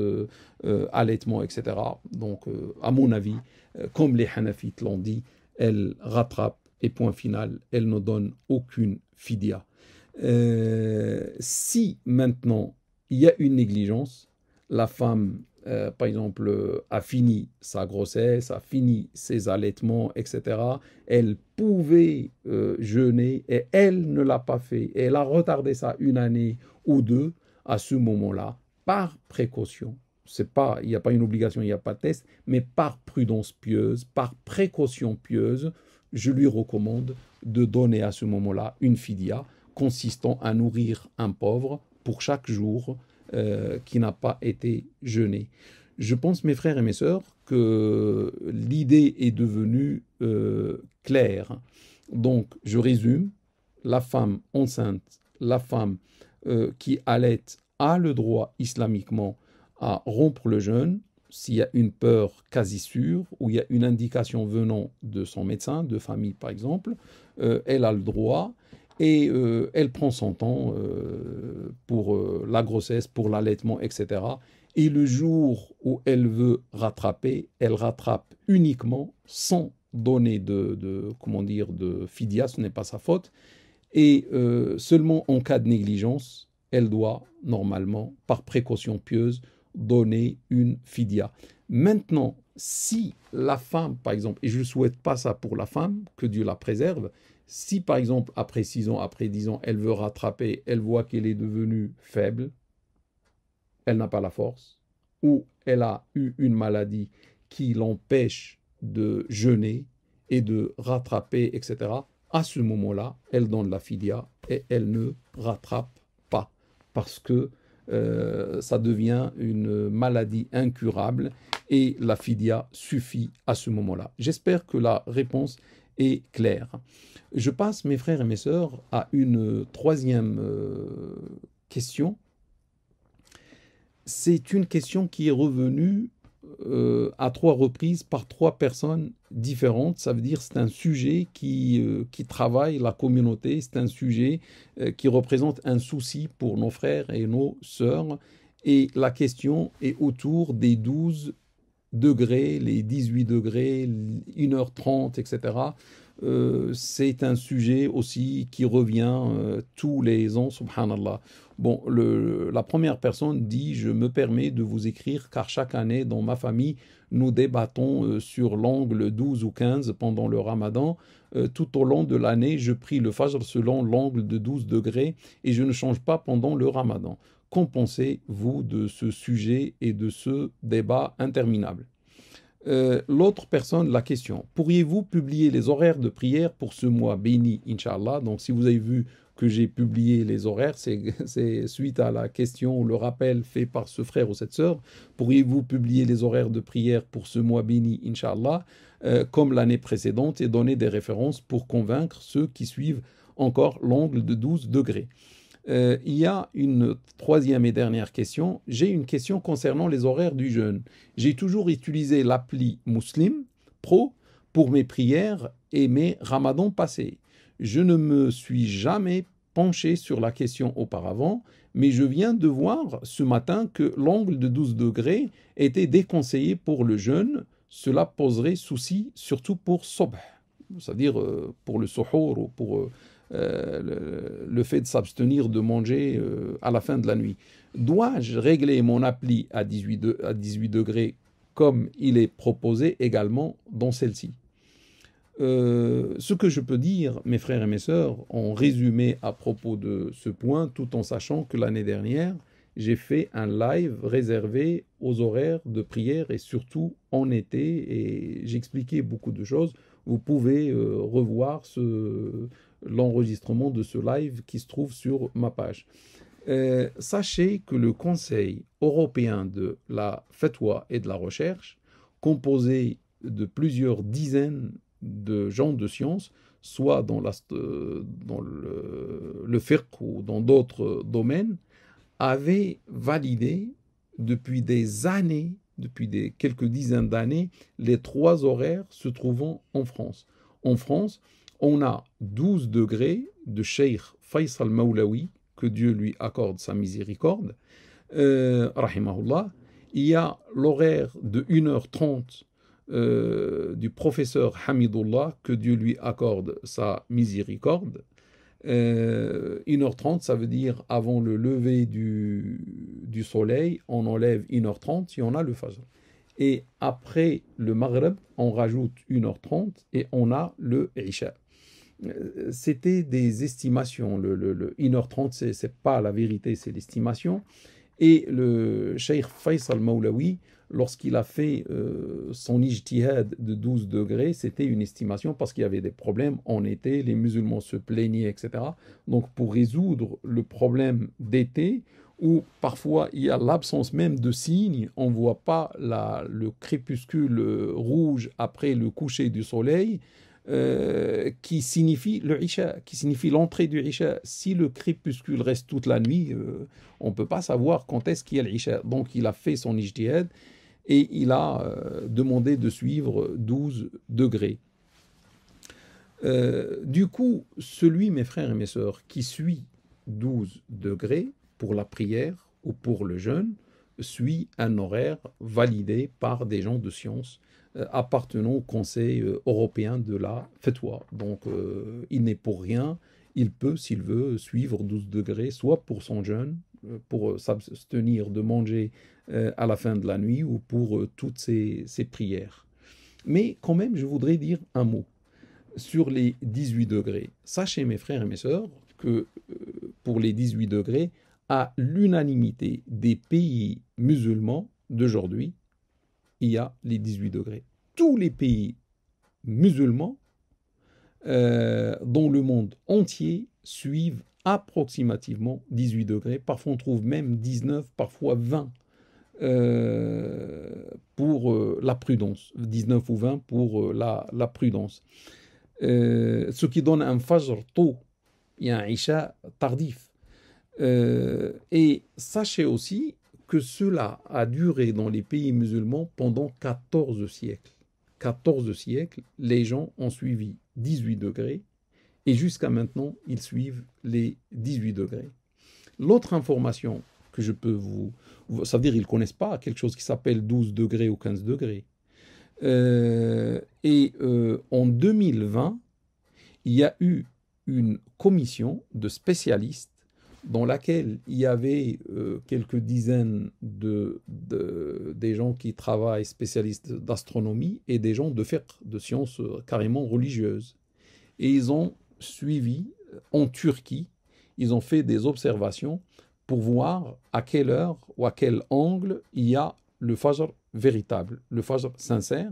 allaitements, etc. Donc, à mon avis, comme les Hanafites l'ont dit, elle rattrape et point final, elle ne donne aucune fidya. Si maintenant il y a une négligence, la femme, par exemple, a fini sa grossesse, a fini ses allaitements, etc. Elle pouvait jeûner et elle ne l'a pas fait. Et elle a retardé ça une année ou deux. À ce moment-là, par précaution, il n'y a pas une obligation, il n'y a pas de test, mais par prudence pieuse, par précaution pieuse, je lui recommande de donner à ce moment-là une fidya consistant à nourrir un pauvre pour chaque jour qui n'a pas été jeûné. Je pense, mes frères et mes sœurs, que l'idée est devenue claire. Donc, je résume, la femme enceinte, la femme qui allaite a le droit islamiquement à rompre le jeûne s'il y a une peur quasi sûre ou il y a une indication venant de son médecin, de famille par exemple, elle a le droit. Et elle prend son temps pour la grossesse, pour l'allaitement, etc. Et le jour où elle veut rattraper, elle rattrape uniquement sans donner de fidya, ce n'est pas sa faute. Et seulement en cas de négligence, elle doit normalement, par précaution pieuse, donner une fidya. Maintenant, si la femme, par exemple, et je ne souhaite pas ça pour la femme, que Dieu la préserve, si par exemple après 6 ans, après 10 ans, elle veut rattraper, elle voit qu'elle est devenue faible, elle n'a pas la force, ou elle a eu une maladie qui l'empêche de jeûner et de rattraper, etc., à ce moment-là, elle donne la fidya et elle ne rattrape pas, parce que ça devient une maladie incurable et la fidia suffit à ce moment-là. J'espère que la réponse est claire. Je passe, mes frères et mes sœurs, à une troisième question. C'est une question qui est revenue à 3 reprises par 3 personnes différentes. Ça veut dire que c'est un sujet qui travaille la communauté, c'est un sujet qui représente un souci pour nos frères et nos sœurs. Et la question est autour des 12 degrés, les 18 degrés, 1h30, etc. C'est un sujet aussi qui revient tous les ans, subhanallah. Bon, la première personne dit: je me permets de vous écrire car chaque année dans ma famille, nous débattons sur l'angle 12 ou 15 pendant le ramadan. Tout au long de l'année, je prie le fajr selon l'angle de 12 degrés et je ne change pas pendant le ramadan. Qu'en pensez-vous de ce sujet et de ce débat interminable? L'autre personne, la question: pourriez-vous publier les horaires de prière pour ce mois béni, Inch'Allah? Donc, si vous avez vu que j'ai publié les horaires, c'est suite à la question ou le rappel fait par ce frère ou cette sœur. Pourriez-vous publier les horaires de prière pour ce mois béni, Inch'Allah, comme l'année précédente, et donner des références pour convaincre ceux qui suivent encore l'angle de 12 degrés? Il y a une troisième et dernière question. J'ai une question concernant les horaires du jeûne. J'ai toujours utilisé l'appli Muslim Pro pour mes prières et mes ramadans passés. Je ne me suis jamais penché sur la question auparavant, mais je viens de voir ce matin que l'angle de 12 degrés était déconseillé pour le jeûne. Cela poserait souci, surtout pour Sobh, c'est-à-dire pour le suhour ou pour le fait de s'abstenir de manger à la fin de la nuit. Dois-je régler mon appli à 18 degrés comme il est proposé également dans celle-ci? Ce que je peux dire, mes frères et mes sœurs, en résumé à propos de ce point, tout en sachant que l'année dernière, j'ai fait un live réservé aux horaires de prière et surtout en été, et j'expliquais beaucoup de choses. Vous pouvez revoir l'enregistrement de ce live qui se trouve sur ma page. Sachez que le Conseil européen de la fatwa et de la recherche, composé de plusieurs dizaines de gens de science, soit dans le fiqh ou dans d'autres domaines, avait validé depuis des années, depuis quelques dizaines d'années, les 3 horaires se trouvant en France. En France, on a 12 degrés de Cheikh Faisal Maulawi, que Dieu lui accorde sa miséricorde, rahimahullah. Il y a l'horaire de 1h30 du professeur Hamidullah, que Dieu lui accorde sa miséricorde. 1h30, ça veut dire avant le lever du soleil, on enlève 1h30 et on a le fajr. Et après le maghreb, on rajoute 1h30 et on a le isha. C'était des estimations. Le 1h30, c'est pas la vérité, c'est l'estimation. Et le Cheikh Faisal Maulawi, lorsqu'il a fait son ijtihad de 12 degrés, c'était une estimation parce qu'il y avait des problèmes en été, les musulmans se plaignaient, etc. Donc pour résoudre le problème d'été, où parfois il y a l'absence même de signes, on ne voit pas le crépuscule rouge après le coucher du soleil, qui signifie le Isha, qui signifie l'entrée du Isha. Si le crépuscule reste toute la nuit, on ne peut pas savoir quand est-ce qu'il y a l'Isha. Donc il a fait son ijtihad et il a demandé de suivre 12 degrés. Du coup, celui, mes frères et mes sœurs, qui suit 12 degrés pour la prière ou pour le jeûne, suit un horaire validé par des gens de science appartenant au Conseil européen de la fatwa. Donc, il n'est pour rien. Il peut, s'il veut, suivre 12 degrés, soit pour son jeûne, pour s'abstenir de manger à la fin de la nuit, ou pour toutes ses prières. Mais quand même, je voudrais dire un mot sur les 18 degrés. Sachez, mes frères et mes sœurs, que pour les 18 degrés, à l'unanimité des pays musulmans d'aujourd'hui, il y a les 18 degrés. Tous les pays musulmans dans le monde entier suivent approximativement 18 degrés. Parfois on trouve même 19, parfois 20. pour la prudence, 19 ou 20 pour la prudence. Ce qui donne un fajr tôt, il y a un isha tardif. Et sachez aussi que cela a duré dans les pays musulmans pendant 14 siècles. 14 siècles, les gens ont suivi 18 degrés et jusqu'à maintenant, ils suivent les 18 degrés. L'autre information que je peux ça veut dire qu'ils ne connaissent pas quelque chose qui s'appelle 12 degrés ou 15 degrés. En 2020, il y a eu une commission de spécialistes dans laquelle il y avait quelques dizaines des gens qui travaillent spécialistes d'astronomie et des gens de fiqh, de sciences carrément religieuses. Et ils ont suivi en Turquie, ils ont fait des observations pour voir à quelle heure ou à quel angle il y a le fajr véritable, le fajr sincère.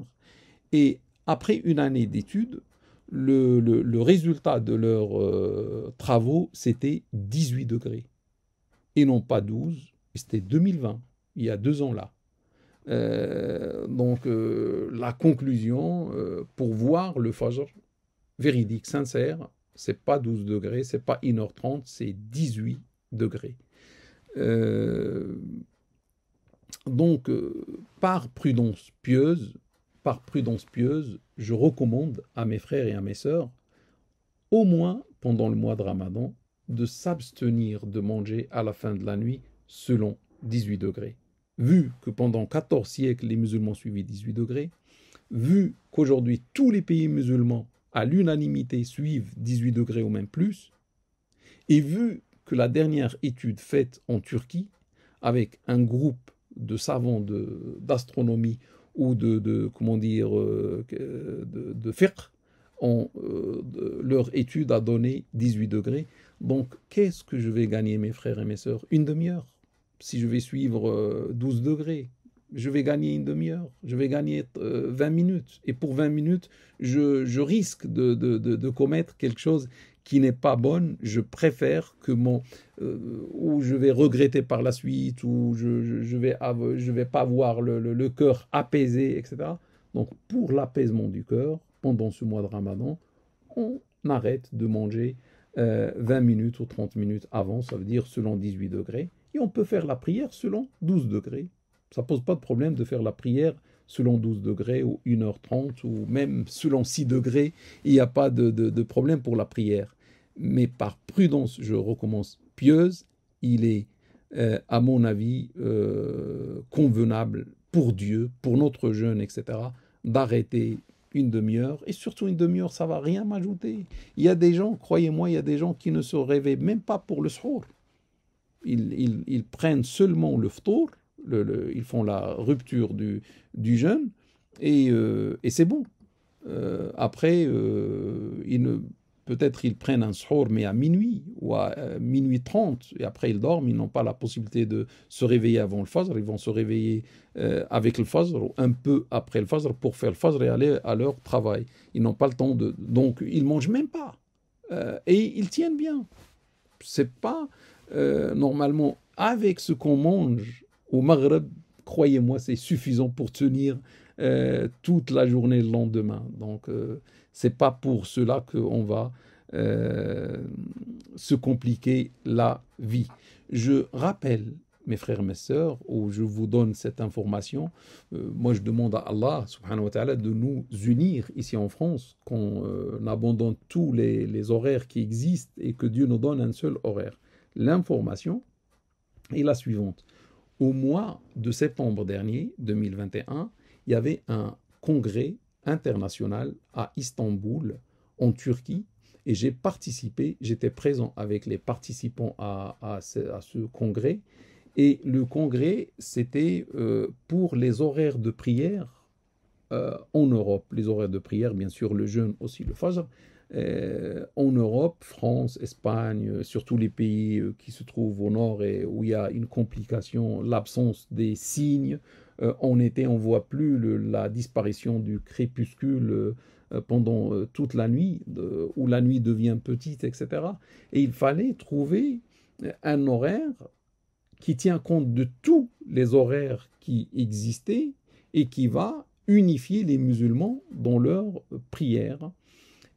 Et après une année d'études, le résultat de leurs travaux, c'était 18 degrés. Et non pas 12, c'était 2020, il y a 2 ans là. Donc la conclusion, pour voir le fajr véridique, sincère, c'est pas 12 degrés, c'est pas 1h30, c'est 18 degrés. Donc, par prudence pieuse, je recommande à mes frères et à mes sœurs, au moins pendant le mois de Ramadan, de s'abstenir de manger à la fin de la nuit selon 18 degrés. Vu que pendant 14 siècles, les musulmans suivaient 18 degrés, vu qu'aujourd'hui, tous les pays musulmans, à l'unanimité, suivent 18 degrés ou même plus, et vu que la dernière étude faite en Turquie, avec un groupe de savants d'astronomie ou de fiqh, leur étude a donné 18 degrés. Donc, qu'est-ce que je vais gagner, mes frères et mes sœurs? Une demi-heure. Si je vais suivre 12 degrés, je vais gagner une demi-heure, je vais gagner 20 minutes. Et pour 20 minutes, je risque de commettre quelque chose qui n'est pas bonne. Je préfère que ou je vais regretter par la suite, ou je vais pas avoir le cœur apaisé, etc. Donc, pour l'apaisement du cœur, pendant ce mois de Ramadan, on arrête de manger 20 minutes ou 30 minutes avant, ça veut dire selon 18 degrés, et on peut faire la prière selon 12 degrés. Ça ne pose pas de problème de faire la prière selon 12 degrés ou 1h30 ou même selon 6 degrés. Il n'y a pas de problème pour la prière. Mais par prudence, je recommence pieuse, il est, à mon avis, convenable pour Dieu, pour notre jeûne, etc., d'arrêter une demi-heure. Et surtout une demi-heure, ça ne va rien m'ajouter. Il y a des gens, croyez-moi, il y a des gens qui ne se réveillent même pas pour le suhour. Ils prennent seulement le ftour, ils font la rupture du jeûne, et c'est bon. Après, peut-être ils prennent un suhour, mais à minuit, ou à minuit 30, et après ils dorment, ils n'ont pas la possibilité de se réveiller avant le fajr, ils vont se réveiller avec le fajr, ou un peu après le fajr, pour faire le fajr et aller à leur travail. Ils n'ont pas le temps donc ils ne mangent même pas. Et ils tiennent bien. C'est pas... normalement, avec ce qu'on mange au Maghreb, croyez-moi, c'est suffisant pour tenir toute la journée le lendemain. Donc, c'est pas pour cela qu'on va se compliquer la vie. Je rappelle, mes frères et mes sœurs, où je vous donne cette information, moi je demande à Allah, subhanahu wa ta'ala, de nous unir ici en France, qu'on abandonne tous les horaires qui existent et que Dieu nous donne un seul horaire. L'information est la suivante. Au mois de septembre dernier, 2021, il y avait un congrès international à Istanbul, en Turquie, et j'ai participé, j'étais présent avec les participants à ce congrès, et le congrès, c'était pour les horaires de prière en Europe. Les horaires de prière, bien sûr, le jeûne aussi, le fajr, en Europe, France, Espagne, surtout les pays qui se trouvent au nord et où il y a une complication, l'absence des signes. En été, on ne voit plus la disparition du crépuscule pendant toute la nuit, où la nuit devient petite, etc. Et il fallait trouver un horaire qui tient compte de tous les horaires qui existaient et qui va unifier les musulmans dans leurs prières.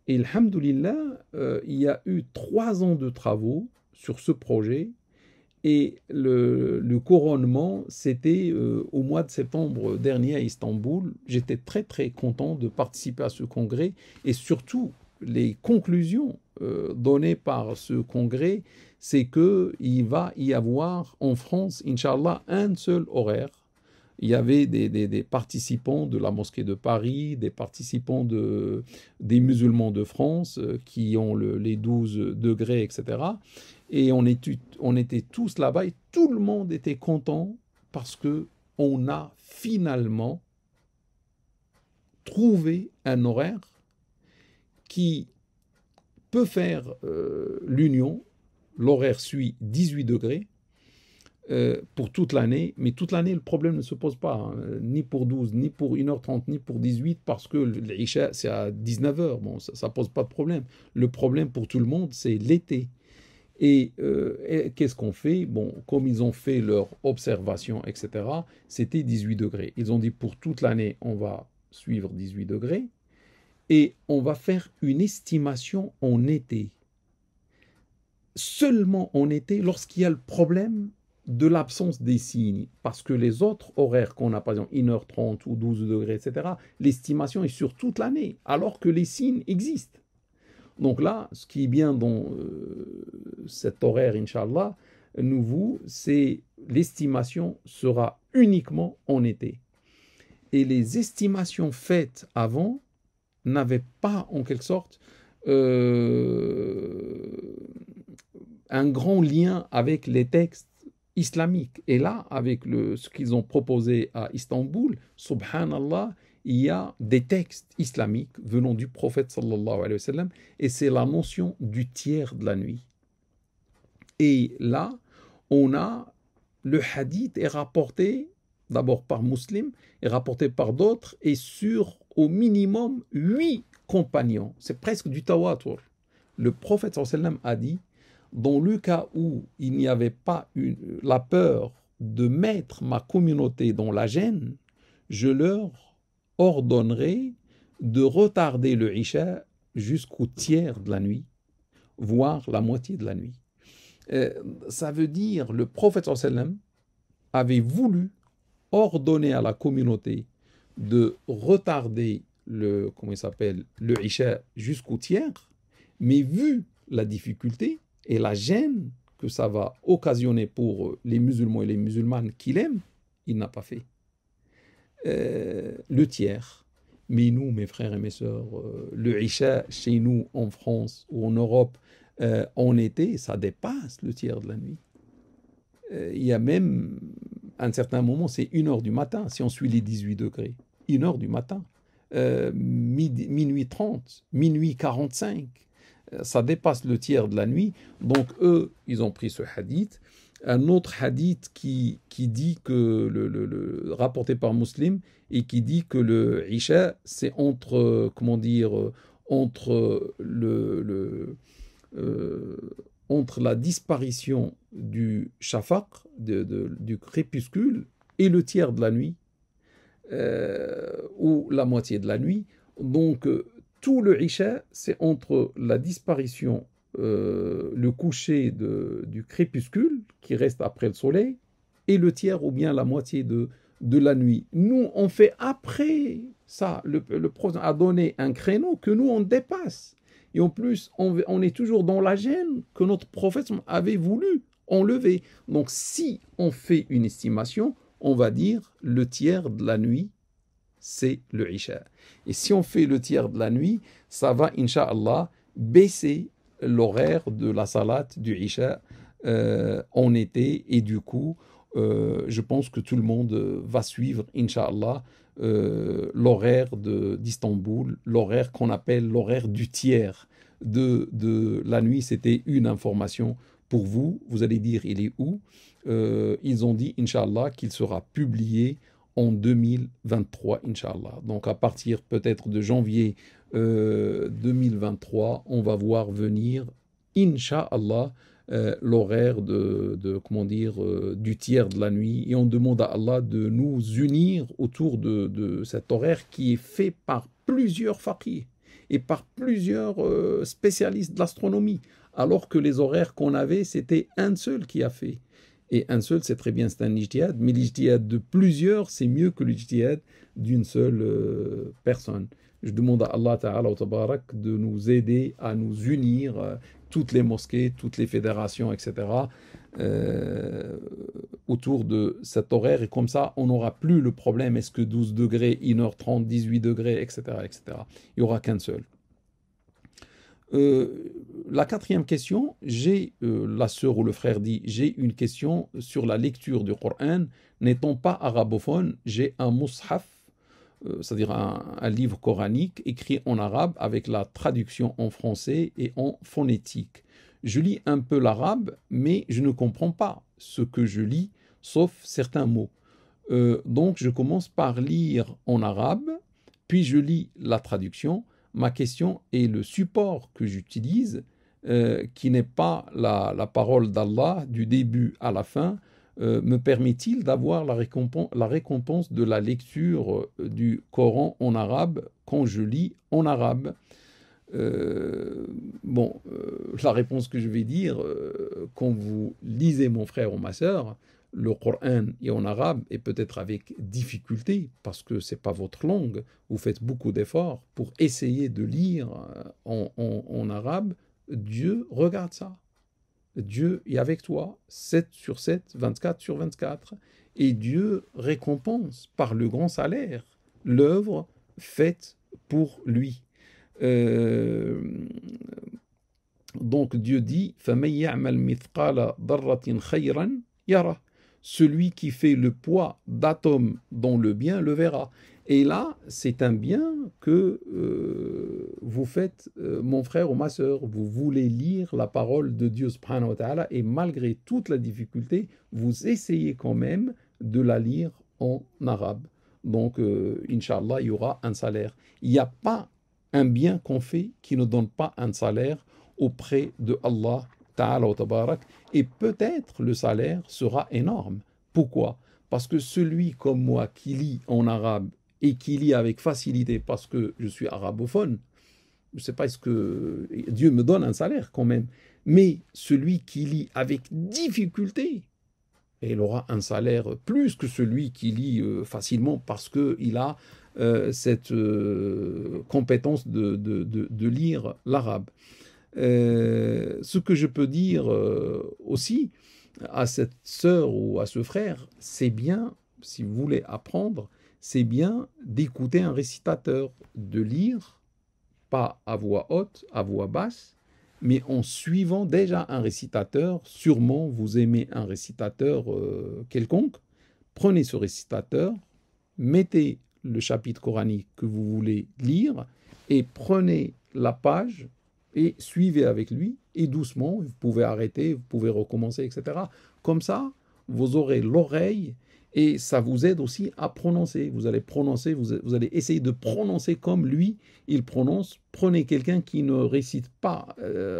Et alhamdoulilah, il y a eu 3 ans de travaux sur ce projet. Et le couronnement, c'était au mois de septembre dernier à Istanbul. J'étais très très content de participer à ce congrès et surtout les conclusions données par ce congrès, c'est qu'il va y avoir en France, Inch'Allah, un seul horaire. Il y avait des participants de la mosquée de Paris, des participants des musulmans de France qui ont les 12 degrés, etc. Et on était tous là-bas et tout le monde était content parce qu'on a finalement trouvé un horaire qui peut faire l'union. L'horaire suit 18 degrés pour toute l'année, mais toute l'année, le problème ne se pose pas, hein, ni pour 12, ni pour 1h30, ni pour 18, parce que l'Isha, c'est à 19h. Bon, ça ne pose pas de problème. Le problème pour tout le monde, c'est l'été. Et qu'est-ce qu'on fait? Bon, comme ils ont fait leur observation, etc., c'était 18 degrés. Ils ont dit pour toute l'année, on va suivre 18 degrés et on va faire une estimation en été. Seulement en été, lorsqu'il y a le problème de l'absence des signes, parce que les autres horaires qu'on a, par exemple 1h30 ou 12 degrés, etc., l'estimation est sur toute l'année, alors que les signes existent. Donc là, ce qui est bien dans cet horaire, Inch'Allah, nouveau, c'est l'estimation sera uniquement en été. Et les estimations faites avant n'avaient pas, en quelque sorte, un grand lien avec les textes islamiques. Et là, avec ce qu'ils ont proposé à Istanbul, subhanallah, il y a des textes islamiques venant du prophète sallallahu alayhi wa sallam, et c'est la notion du tiers de la nuit. Et là, on a le hadith est rapporté d'abord par Muslim, est rapporté par d'autres, et sur au minimum 8 compagnons. C'est presque du tawatur. Le prophète sallallahu alayhi wa sallam a dit, dans le cas où il n'y avait pas la peur de mettre ma communauté dans la gêne, je leur ordonnerai de retarder le Isha jusqu'au tiers de la nuit, voire la moitié de la nuit. Ça veut dire le prophète sallallahu alayhi wa sallam avait voulu ordonner à la communauté de retarder le Isha jusqu'au tiers, mais vu la difficulté et la gêne que ça va occasionner pour les musulmans et les musulmanes qu'il aime, il n'a pas fait le tiers. Mais nous, mes frères et mes sœurs, le Isha chez nous en France ou en Europe, en été, ça dépasse le tiers de la nuit. Il y a même, à un certain moment, c'est 1h du matin, si on suit les 18 degrés. 1h du matin, minuit 30, minuit 45, ça dépasse le tiers de la nuit. Donc eux, ils ont pris ce hadith. Un autre hadith qui dit que, rapporté par Muslim, et qui dit que le Isha, c'est entre, entre la disparition du shafaq, du crépuscule, et le tiers de la nuit, ou la moitié de la nuit. Donc, tout le Isha, c'est entre la disparition, le coucher du crépuscule, qui reste après le soleil, et le tiers ou bien la moitié de la nuit. Nous, on fait après ça. Le prophète a donné un créneau que nous, on dépasse. Et en plus, on est toujours dans la gêne que notre prophète avait voulu enlever. Donc, si on fait une estimation, on va dire le tiers de la nuit, c'est le Isha. Et si on fait le tiers de la nuit, ça va, Inch'Allah, baisser l'horaire de la salat du Isha en été. Et du coup, je pense que tout le monde va suivre, Inch'Allah, l'horaire d'Istanbul, l'horaire qu'on appelle l'horaire du tiers de la nuit. C'était une information pour vous. Vous allez dire, il est où? Ils ont dit, Inch'Allah, qu'il sera publié en 2023, Inch'Allah. Donc à partir peut-être de janvier 2023, on va voir venir, Inch'Allah, l'horaire comment dire, du tiers de la nuit, et on demande à Allah de nous unir autour de cet horaire qui est fait par plusieurs faqih et par plusieurs spécialistes de l'astronomie, alors que les horaires qu'on avait, c'était un seul qui a fait. Et un seul, c'est très bien, c'est un ijtihad, mais l'ijtihad de plusieurs, c'est mieux que l'ijtihad d'une seule personne. Je demande à Allah Ta'ala au Tabarak de nous aider à nous unir, toutes les mosquées, toutes les fédérations, etc., autour de cet horaire. Et comme ça, on n'aura plus le problème, est-ce que 12 degrés, 1h30, 18 degrés, etc., etc. Il n'y aura qu'un seul. La quatrième question, la sœur ou le frère dit, j'ai une question sur la lecture du Coran. N'étant pas arabophone, j'ai un mushaf, c'est-à-dire un livre coranique écrit en arabe avec la traduction en français et en phonétique. Je lis un peu l'arabe, mais je ne comprends pas ce que je lis, sauf certains mots. Donc je commence par lire en arabe, puis je lis la traduction. Ma question est le support que j'utilise, qui n'est pas la parole d'Allah du début à la fin, me permet-il d'avoir la récompense de la lecture du Coran en arabe quand je lis en arabe? La réponse que je vais dire, quand vous lisez, mon frère ou ma sœur, le Coran est en arabe et peut-être avec difficulté parce que ce n'est pas votre langue, vous faites beaucoup d'efforts pour essayer de lire en arabe, Dieu regarde ça. Dieu est avec toi, 7 sur 7, 24 sur 24. Et Dieu récompense par le grand salaire l'œuvre faite pour lui. Donc Dieu dit فَمَن يَعْمَلْ مِثْقَالَ ذَرَّةٍ خَيْرًا يَرَهُ. Celui qui fait le poids d'atomes dans le bien le verra. Et là, c'est un bien que vous faites, mon frère ou ma sœur. Vous voulez lire la parole de Dieu subhanahu wa ta'ala, et malgré toute la difficulté, vous essayez quand même de la lire en arabe. Donc, Inch'Allah, il y aura un salaire. Il n'y a pas un bien qu'on fait qui ne donne pas un salaire auprès de Allah Ta'ala wa Tabarak, et peut-être le salaire sera énorme. Pourquoi? Parce que celui comme moi qui lit en arabe et qui lit avec facilité parce que je suis arabophone, je ne sais pas, est-ce que Dieu me donne un salaire quand même, mais celui qui lit avec difficulté, il aura un salaire plus que celui qui lit facilement parce qu'il a cette compétence de lire l'arabe. Ce que je peux dire aussi à cette sœur ou à ce frère, c'est bien, si vous voulez apprendre, c'est bien d'écouter un récitateur, de lire, pas à voix haute, à voix basse, mais en suivant déjà un récitateur. Sûrement vous aimez un récitateur quelconque, prenez ce récitateur, mettez le chapitre coranique que vous voulez lire et prenez la page et suivez avec lui, et doucement, vous pouvez arrêter, vous pouvez recommencer, etc. Comme ça, vous aurez l'oreille, et ça vous aide aussi à prononcer. Vous allez prononcer, vous allez essayer de prononcer comme lui, il prononce. Prenez quelqu'un qui ne récite pas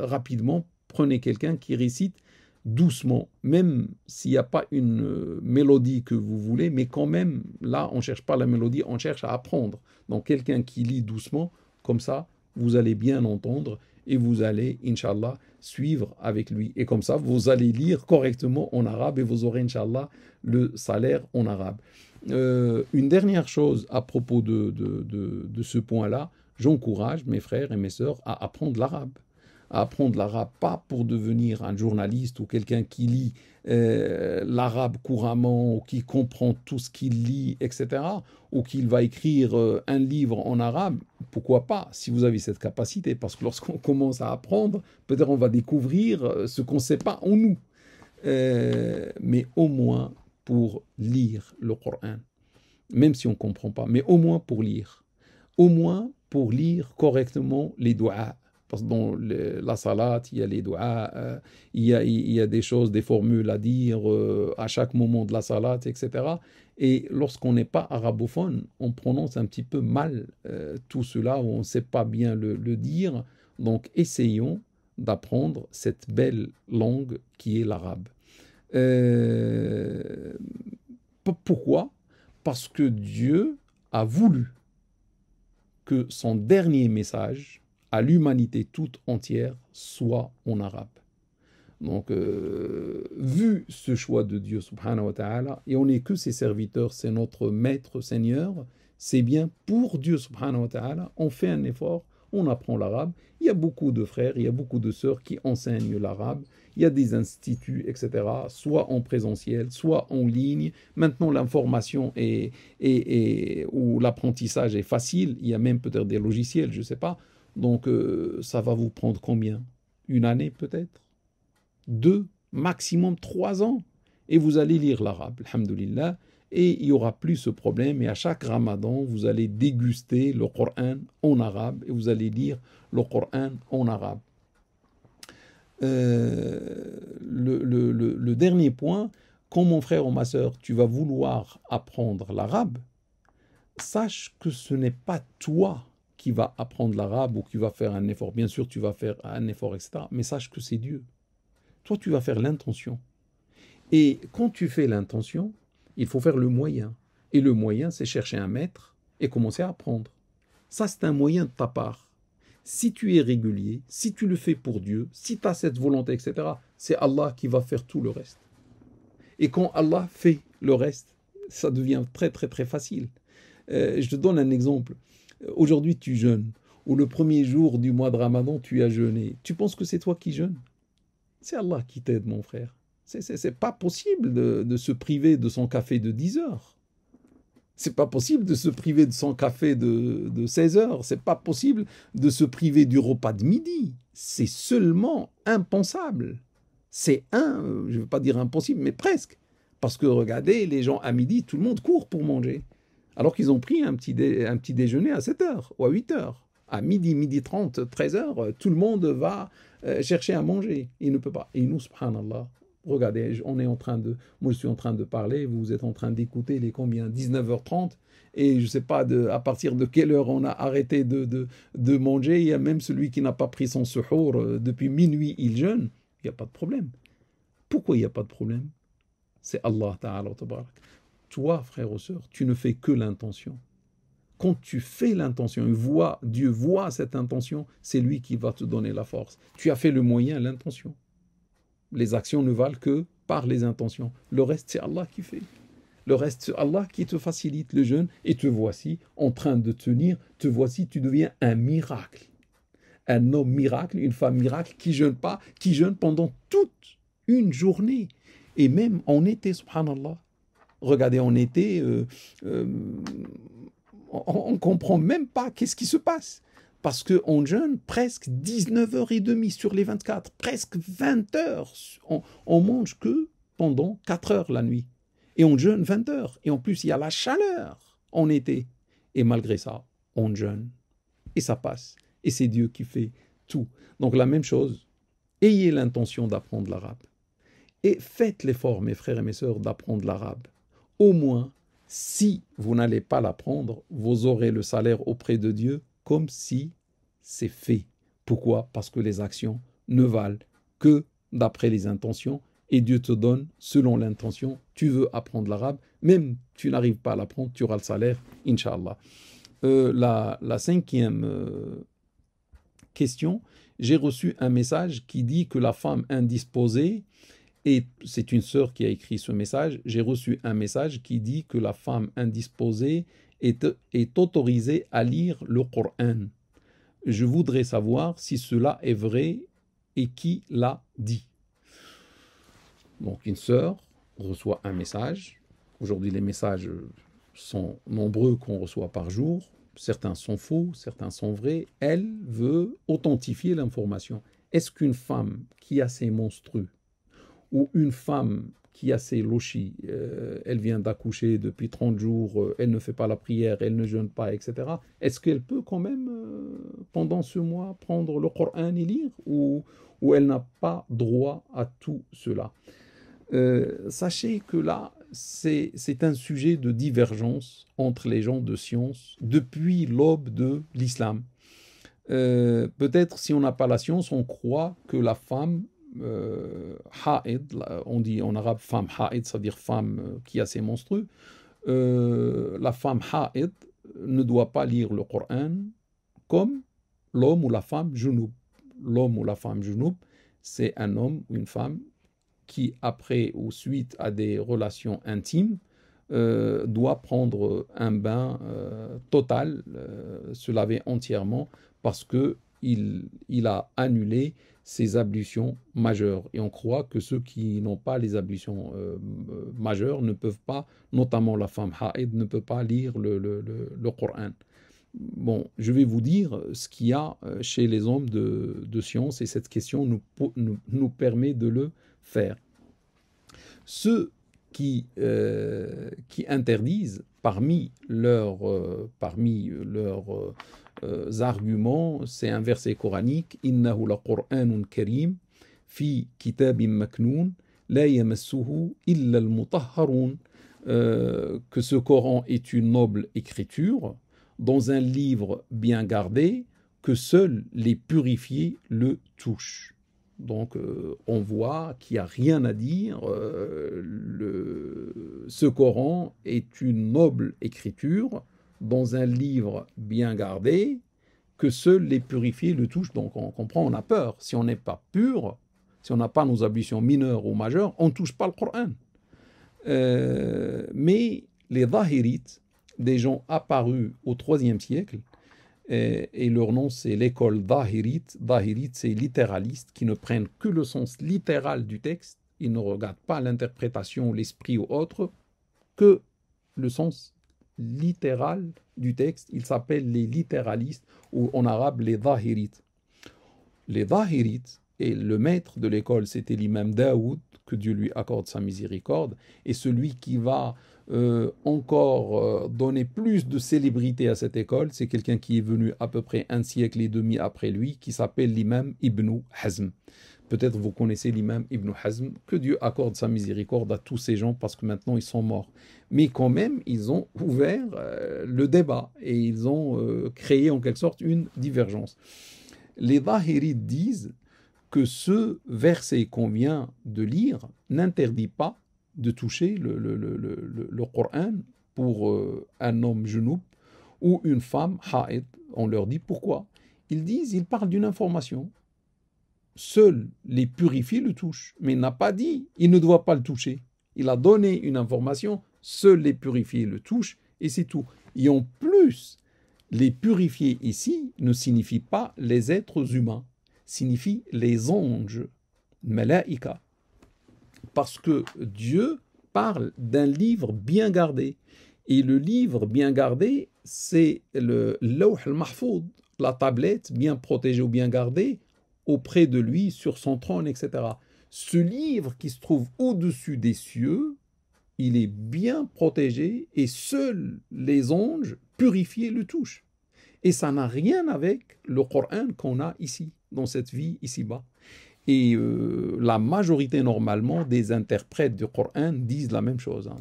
rapidement, prenez quelqu'un qui récite doucement, même s'il n'y a pas une mélodie que vous voulez, mais quand même, là, on ne cherche pas la mélodie, on cherche à apprendre. Donc, quelqu'un qui lit doucement, comme ça, vous allez bien entendre, et vous allez, Inch'Allah, suivre avec lui. Et comme ça, vous allez lire correctement en arabe et vous aurez, Inch'Allah, le salaire en arabe. Une dernière chose à propos de ce point-là, j'encourage mes frères et mes sœurs à apprendre l'arabe. À apprendre l'arabe, pas pour devenir un journaliste ou quelqu'un qui lit l'arabe couramment, ou qui comprend tout ce qu'il lit, etc., ou qu'il va écrire un livre en arabe. Pourquoi pas, si vous avez cette capacité, parce que lorsqu'on commence à apprendre, peut-être on va découvrir ce qu'on ne sait pas en nous. Mais au moins pour lire le Coran, même si on ne comprend pas, mais au moins pour lire. Au moins pour lire correctement les doigts. Parce que dans la salat, il y a les doigts, il y a des choses, des formules à dire à chaque moment de la salat, etc. Et lorsqu'on n'est pas arabophone, on prononce un petit peu mal tout cela, ou on ne sait pas bien le dire. Donc essayons d'apprendre cette belle langue qui est l'arabe. Pourquoi? Parce que Dieu a voulu que son dernier message à l'humanité toute entière soit en arabe. Donc, vu ce choix de Dieu, subhanahu wa ta'ala, et on n'est que ses serviteurs, c'est notre maître, Seigneur, c'est bien pour Dieu, subhanahu wa ta'ala, on fait un effort, on apprend l'arabe. Il y a beaucoup de frères, il y a beaucoup de sœurs qui enseignent l'arabe. Il y a des instituts, etc., soit en présentiel, soit en ligne. Maintenant, l'information ou l'apprentissage est facile. Il y a même peut-être des logiciels, je ne sais pas. Donc, ça va vous prendre combien? Une année peut-être? 2, maximum 3 ans. Et vous allez lire l'arabe, alhamdoulilah. Et il n'y aura plus ce problème. Et à chaque ramadan, vous allez déguster le Coran en arabe. Et vous allez lire le Coran en arabe. Le dernier point, quand mon frère ou ma sœur, tu vas vouloir apprendre l'arabe, sache que ce n'est pas toi qui vas apprendre l'arabe ou qui va faire un effort. Bien sûr, tu vas faire un effort, etc. Mais sache que c'est Dieu. Toi, tu vas faire l'intention. Et quand tu fais l'intention, il faut faire le moyen. Et le moyen, c'est chercher un maître et commencer à apprendre. Ça, c'est un moyen de ta part. Si tu es régulier, si tu le fais pour Dieu, si tu as cette volonté, etc., c'est Allah qui va faire tout le reste. Et quand Allah fait le reste, ça devient très, très, très facile. Je te donne un exemple. Aujourd'hui, tu jeûnes, ou le premier jour du mois de Ramadan, tu as jeûné. Tu penses que c'est toi qui jeûnes? C'est Allah qui t'aide, mon frère. C'est pas possible de se priver de son café de 10 heures. C'est pas possible de se priver de son café de 16 heures. C'est pas possible de se priver du repas de midi. C'est seulement impensable. Je ne veux pas dire impossible, mais presque. Parce que regardez, les gens à midi, tout le monde court pour manger. Alors qu'ils ont pris un petit déjeuner à 7 heures ou à 8 heures. À midi 30, 13 heures, tout le monde va chercher à manger. Il ne peut pas. Et nous, subhanallah, regardez, moi je suis en train de parler, vous êtes en train d'écouter les combien? 19h30, et je ne sais pas à partir de quelle heure on a arrêté de manger. Il y a même celui qui n'a pas pris son suhour depuis minuit, il jeûne. Il n'y a pas de problème. Pourquoi il n'y a pas de problème? C'est Allah Ta'ala Tabarak. Toi, frère ou sœur, tu ne fais que l'intention. Quand tu fais l'intention, Dieu voit cette intention, c'est lui qui va te donner la force. Tu as fait le moyen, l'intention. Les actions ne valent que par les intentions. Le reste, c'est Allah qui fait. Le reste, c'est Allah qui te facilite le jeûne. Et te voici en train de tenir. Te voici, tu deviens un miracle. Un homme miracle, une femme miracle qui jeûne pas, qui jeûne pendant toute une journée. Et même en été, subhanallah. Regardez, en été, on ne comprend même pas qu'est-ce qui se passe. Parce qu'on jeûne presque 19h30 sur les 24, presque 20 heures. On mange que pendant 4 heures la nuit. Et on jeûne 20 heures. Et en plus, il y a la chaleur en été. Et malgré ça, on jeûne. Et ça passe. Et c'est Dieu qui fait tout. Donc la même chose, ayez l'intention d'apprendre l'arabe. Et faites l'effort, mes frères et mes sœurs, d'apprendre l'arabe. Au moins, si vous n'allez pas l'apprendre, vous aurez le salaire auprès de Dieu comme si c'est fait. Pourquoi? Parce que les actions ne valent que d'après les intentions et Dieu te donne selon l'intention. Tu veux apprendre l'arabe, même tu n'arrives pas à l'apprendre, tu auras le salaire, Inch'Allah. La 5e question, j'ai reçu un message qui dit que la femme indisposée, et c'est une sœur qui a écrit ce message, j'ai reçu un message qui dit que la femme indisposée est autorisée à lire le Coran. Je voudrais savoir si cela est vrai et qui l'a dit. Donc une sœur reçoit un message. Aujourd'hui, les messages sont nombreux qu'on reçoit par jour. Certains sont faux, certains sont vrais. Elle veut authentifier l'information. Est-ce qu'une femme qui a ses menstrues ou une femme qui a ses lochis, elle vient d'accoucher depuis 30 jours, elle ne fait pas la prière, elle ne jeûne pas, etc. Est-ce qu'elle peut quand même, pendant ce mois, prendre le Coran et lire ou elle n'a pas droit à tout cela? Sachez que là, c'est un sujet de divergence entre les gens de science depuis l'aube de l'islam. Peut-être si on n'a pas la science, on croit que la femme haïd, on dit en arabe femme haïd, c'est-à-dire femme qui a ses menstrues, la femme haïd ne doit pas lire le Coran comme l'homme ou la femme junub. L'homme ou la femme junub, c'est un homme ou une femme qui, après ou suite à des relations intimes, doit prendre un bain total, se laver entièrement, parce qu'il a annulé ses ablutions majeures. Et on croit que ceux qui n'ont pas les ablutions majeures ne peuvent pas, notamment la femme haïd, ne peut pas lire le Coran. Bon, je vais vous dire ce qu'il y a chez les hommes de science, et cette question nous permet de le faire. Ceux qui interdisent, parmi leurs arguments, c'est un verset coranique: Innahu la Qur'anun karim fi kitabim maknoun la yamassuhu illa al-mutahharun, que ce Coran est une noble écriture dans un livre bien gardé, que seuls les purifiés le touchent. Donc on voit qu'il n'y a rien à dire, ce Coran est une noble écriture dans un livre bien gardé, que seuls les purifiés le touchent. Donc on comprend, on a peur. Si on n'est pas pur, si on n'a pas nos ablutions mineures ou majeures, on ne touche pas le Coran. Mais les Zahirites, des gens apparus au IIIe siècle, et leur nom c'est l'école Zahirite. Zahirite, c'est littéralistes qui ne prennent que le sens littéral du texte, ils ne regardent pas l'interprétation, l'esprit ou autre, que le sens littéral du texte. Ils s'appellent les littéralistes, ou en arabe les Zahirites. Les Zahirites, et le maître de l'école c'était l'imam Daoud, que Dieu lui accorde sa miséricorde, et celui qui va encore donner plus de célébrité à cette école, c'est quelqu'un qui est venu à peu près un siècle et demi après lui, qui s'appelle l'imam Ibn Hazm. Peut-être vous connaissez l'imam Ibn Hazm, que Dieu accorde sa miséricorde à tous ces gens, parce que maintenant ils sont morts. Mais quand même, ils ont ouvert le débat, et ils ont créé en quelque sorte une divergence. Les Zahirites disent que ce verset qu'on vient de lire n'interdit pas de toucher le Coran pour un homme junub ou une femme haïd. On leur dit pourquoi. Ils disent, ils parlent d'une information. Seuls les purifiés le touchent. Mais il n'a pas dit, il ne doit pas le toucher. Il a donné une information, seuls les purifiés le touchent, et c'est tout. Et en plus, les purifiés ici ne signifient pas les êtres humains, signifie les anges, malaïka. Parce que Dieu parle d'un livre bien gardé. Et le livre bien gardé, c'est le Lawh al-Mahfoud, la tablette bien protégée ou bien gardée, auprès de lui, sur son trône, etc. Ce livre qui se trouve au-dessus des cieux, il est bien protégé, et seuls les anges purifiés le touchent. Et ça n'a rien avec le Coran qu'on a ici, dans cette vie ici-bas. Et la majorité normalement des interprètes du Coran disent la même chose. Hein.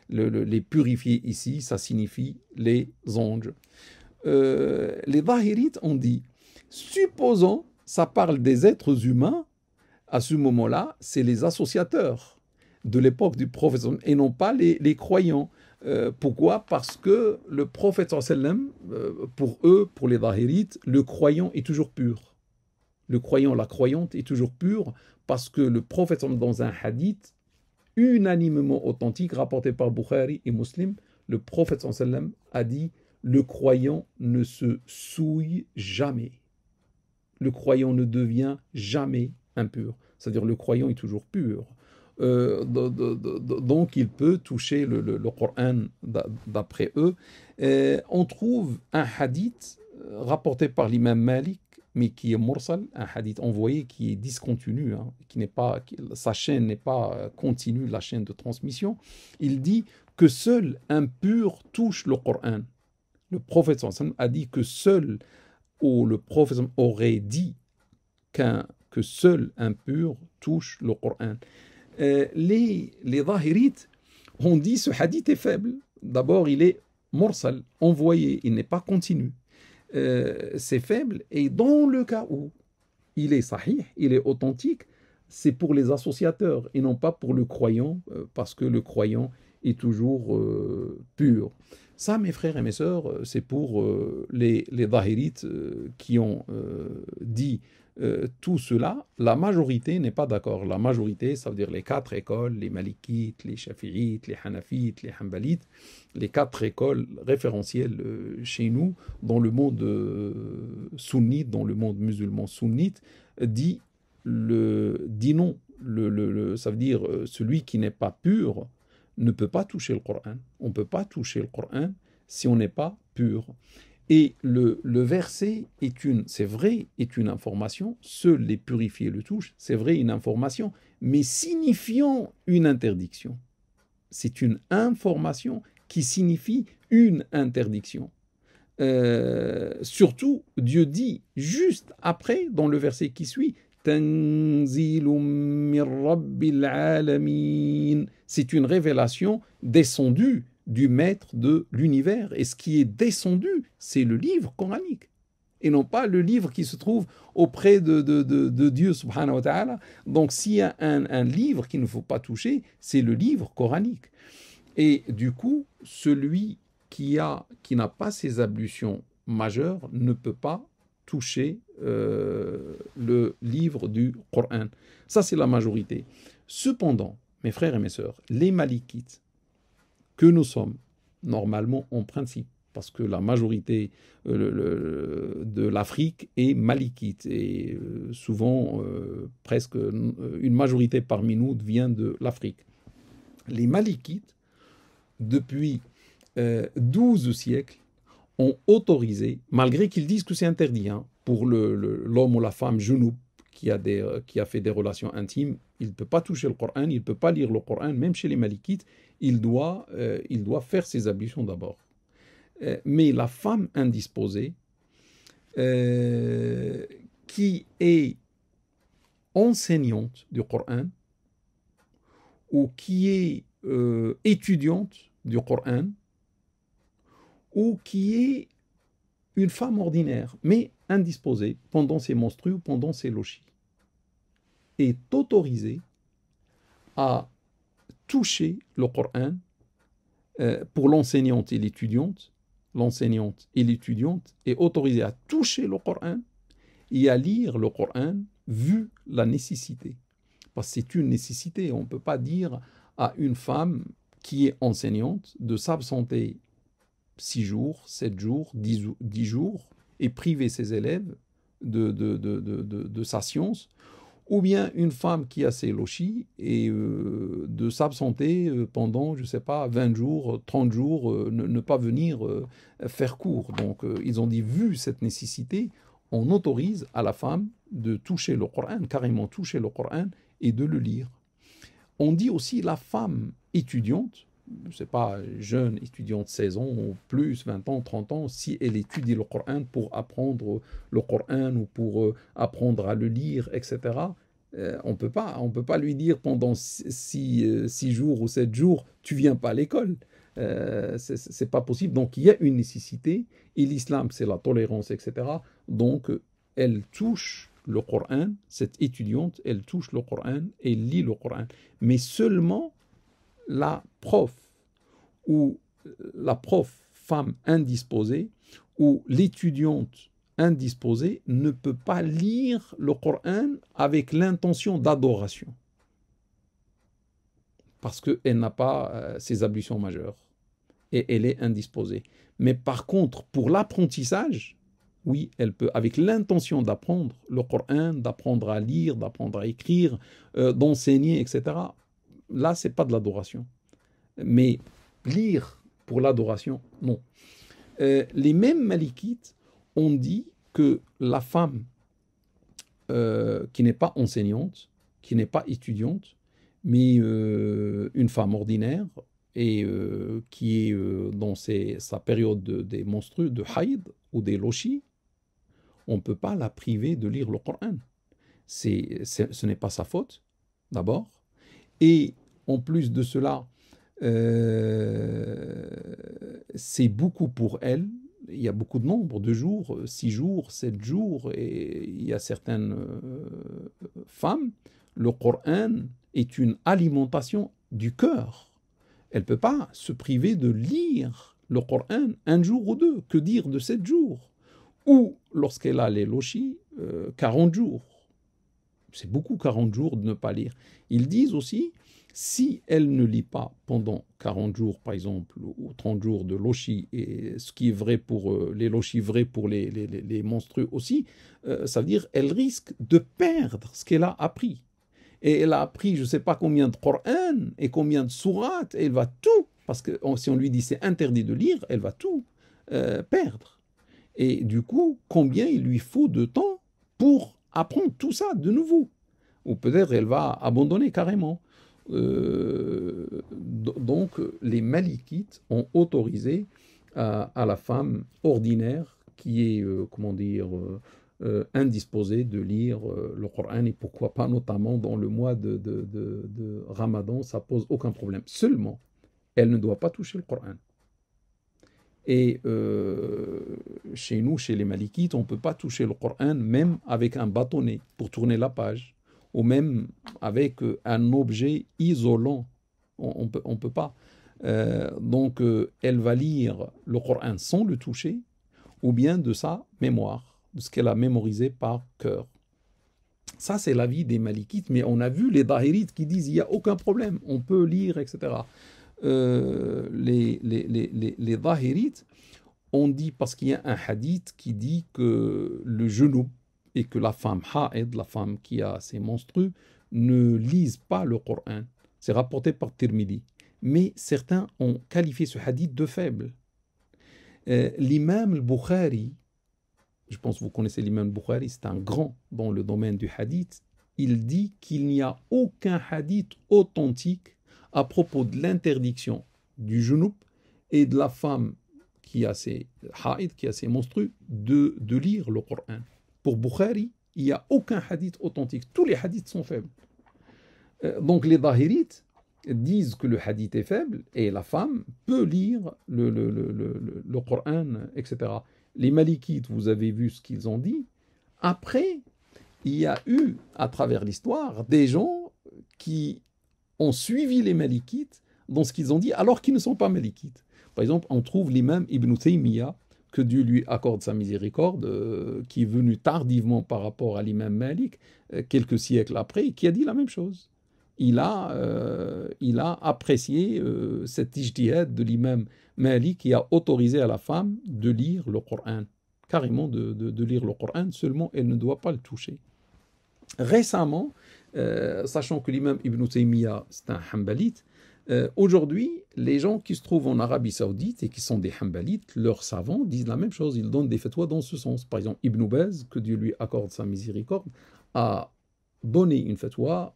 Les purifiés ici, ça signifie les anges. Les Zahirites ont dit, supposons, ça parle des êtres humains, à ce moment-là, c'est les associateurs de l'époque du prophète, et non pas les croyants. Pourquoi? Parce que le prophète sallam, pour eux, pour les Zahirites, le croyant est toujours pur. Le croyant, la croyante est toujours pure, parce que le prophète, dans un hadith unanimement authentique, rapporté par Bukhari et Muslim, le prophète sallam a dit, le croyant ne se souille jamais. Le croyant ne devient jamais impur. C'est-à-dire le croyant est toujours pur. Donc il peut toucher le Coran d'après eux. On trouve un hadith rapporté par l'imam Malik, mais qui est mursal, un hadith envoyé qui est discontinu, hein, sa chaîne n'est pas continue, la chaîne de transmission. Il dit que seul un pur touche le Coran. Le prophète a dit que le prophète aurait dit que seul un pur touche le Coran. Les Zahirites ont dit ce hadith est faible. D'abord, il est mursal, envoyé, il n'est pas continu. c'est faible. Et dans le cas où il est sahih, il est authentique, c'est pour les associateurs et non pas pour le croyant, parce que le croyant est toujours pur. Ça, mes frères et mes sœurs, c'est pour les Zahirites qui ont dit tout cela. La majorité n'est pas d'accord. La majorité, ça veut dire les 4 écoles, les Malikites, les Shafi'ites, les Hanafites, les Hanbalites, les 4 écoles référentielles chez nous, dans le monde sunnite, dans le monde musulman sunnite, dit non. Ça veut dire celui qui n'est pas pur ne peut pas toucher le Coran. On ne peut pas toucher le Coran si on n'est pas pur. Et le verset c'est vrai, est une information. Seuls les purifiés le touchent. C'est vrai, une information, mais signifiant une interdiction. C'est une information qui signifie une interdiction. Surtout, Dieu dit juste après, dans le verset qui suit, Tanzilum min Rabbil Alamin. C'est une révélation descendue du maître de l'univers. Et ce qui est descendu, c'est le livre coranique. Et non pas le livre qui se trouve auprès de Dieu, subhanahu wa ta'ala. Donc, s'il y a un livre qu'il ne faut pas toucher, c'est le livre coranique. Et du coup, celui qui n'a pas ces ablutions majeures ne peut pas toucher le livre du Coran. Ça, c'est la majorité. Cependant, mes frères et mes sœurs, les Malikites, que nous sommes, normalement, en principe, parce que la majorité de l'Afrique est malikite, et souvent, presque une majorité parmi nous vient de l'Afrique. Les Malikites, depuis 12 siècles, ont autorisé, malgré qu'ils disent que c'est interdit, pour l'homme ou la femme junub qui a fait des relations intimes, il ne peut pas toucher le Coran, il ne peut pas lire le Coran, même chez les Malikites, il doit faire ses ablutions d'abord. Mais la femme indisposée, qui est enseignante du Coran, ou qui est étudiante du Coran, ou qui est une femme ordinaire, mais indisposée pendant ses menstrues ou pendant ses lochis, est autorisée à toucher le Coran pour l'enseignante et l'étudiante. L'enseignante et l'étudiante est autorisée à toucher le Coran et à lire le Coran vu la nécessité. Parce que c'est une nécessité. On ne peut pas dire à une femme qui est enseignante de s'absenter 6 jours, 7 jours, 10 jours et priver ses élèves de sa science, ou bien une femme qui a ses lochis et de s'absenter pendant, je ne sais pas, 20 jours, 30 jours, ne pas venir faire cours. Donc, ils ont dit, vu cette nécessité, on autorise à la femme de toucher le Coran, carrément toucher le Coran et de le lire. On dit aussi la femme étudiante, je ne sais pas, jeune étudiante, 16 ans, ou plus, 20 ans, 30 ans, si elle étudie le Coran pour apprendre le Coran ou pour apprendre à le lire, etc., on peut pas lui dire pendant 6 jours ou 7 jours, tu viens pas à l'école. C'est pas possible. Donc, il y a une nécessité, et l'islam, c'est la tolérance, etc. Donc, elle touche le Coran, cette étudiante, elle touche le Coran et lit le Coran. Mais seulement la prof ou la prof femme indisposée ou l'étudiante indisposée ne peut pas lire le Coran avec l'intention d'adoration parce qu'elle n'a pas ses ablutions majeures et elle est indisposée. Mais par contre, pour l'apprentissage, oui, elle peut, avec l'intention d'apprendre le Coran, d'apprendre à lire, d'apprendre à écrire, d'enseigner, etc. Là, ce n'est pas de l'adoration. Mais lire pour l'adoration, non. Les mêmes malikites ont dit que la femme qui n'est pas enseignante, qui n'est pas étudiante, mais une femme ordinaire et qui est dans sa période des menstrues, de haïd ou des lochis, on ne peut pas la priver de lire le Coran. Ce n'est pas sa faute, d'abord. Et en plus de cela, c'est beaucoup pour elle, il y a beaucoup de nombres de jours, 6 jours, 7 jours, et il y a certaines femmes, le Coran est une alimentation du cœur. Elle ne peut pas se priver de lire le Coran un jour ou deux. Que dire de 7 jours? Ou, lorsqu'elle a les lochis, 40 jours. C'est beaucoup 40 jours de ne pas lire. Ils disent aussi, si elle ne lit pas pendant 40 jours, par exemple, ou 30 jours de lochi, et ce qui est vrai pour les lochis, vrai pour les menstrues aussi, ça veut dire qu'elle risque de perdre ce qu'elle a appris. Et elle a appris je ne sais pas combien de Coran et combien de sourates, et elle va tout, parce que si on lui dit c'est interdit de lire, elle va tout perdre. Et du coup, combien il lui faut de temps pour apprendre tout ça de nouveau? Ou peut-être elle va abandonner carrément. Donc, les Malikites ont autorisé à la femme ordinaire qui est, indisposée de lire le Coran, et pourquoi pas notamment dans le mois de Ramadan, ça pose aucun problème. Seulement, elle ne doit pas toucher le Coran. Et chez nous, chez les Malikites, on ne peut pas toucher le Coran même avec un bâtonnet pour tourner la page, ou même avec un objet isolant. On peut pas. Donc, elle va lire le Coran sans le toucher, ou bien de sa mémoire, de ce qu'elle a mémorisé par cœur. Ça, c'est l'avis des Malikites, mais on a vu les Dahirites qui disent il n'y a aucun problème, on peut lire, etc. Les Dahirites ont dit, parce qu'il y a un hadith qui dit que le genoux et que la femme ha'id, la femme qui a ses menstrues, ne lise pas le Coran. C'est rapporté par Tirmidhi. Mais certains ont qualifié ce hadith de faible. L'imam al-Bukhari, je pense que vous connaissez l'imam al-Bukhari, c'est un grand dans le domaine du hadith, il dit qu'il n'y a aucun hadith authentique à propos de l'interdiction du genoux et de la femme qui a ses haïd, qui a ses menstrues, de lire le Coran. Pour Bukhari, il n'y a aucun hadith authentique. Tous les hadiths sont faibles. Donc les Dahirites disent que le hadith est faible et la femme peut lire le Coran, etc. Les Malikites, vous avez vu ce qu'ils ont dit. Après, il y a eu, à travers l'histoire, des gens qui ont suivi les Malikites dans ce qu'ils ont dit, alors qu'ils ne sont pas Malikites. Par exemple, on trouve l'imam Ibn Taymiyyah, que Dieu lui accorde sa miséricorde, qui est venu tardivement par rapport à l'imam Malik, quelques siècles après, qui a dit la même chose. Il a apprécié cet ijtihad de l'imam Malik qui a autorisé à la femme de lire le Coran, carrément de lire le Coran, seulement elle ne doit pas le toucher. Récemment, sachant que l'imam Ibn Taymiyyah, c'est un Hanbalite, aujourd'hui, les gens qui se trouvent en Arabie Saoudite et qui sont des Hanbalites, leurs savants disent la même chose, ils donnent des fatwas dans ce sens. Par exemple, Ibn Baz, que Dieu lui accorde sa miséricorde, a donné une fatwa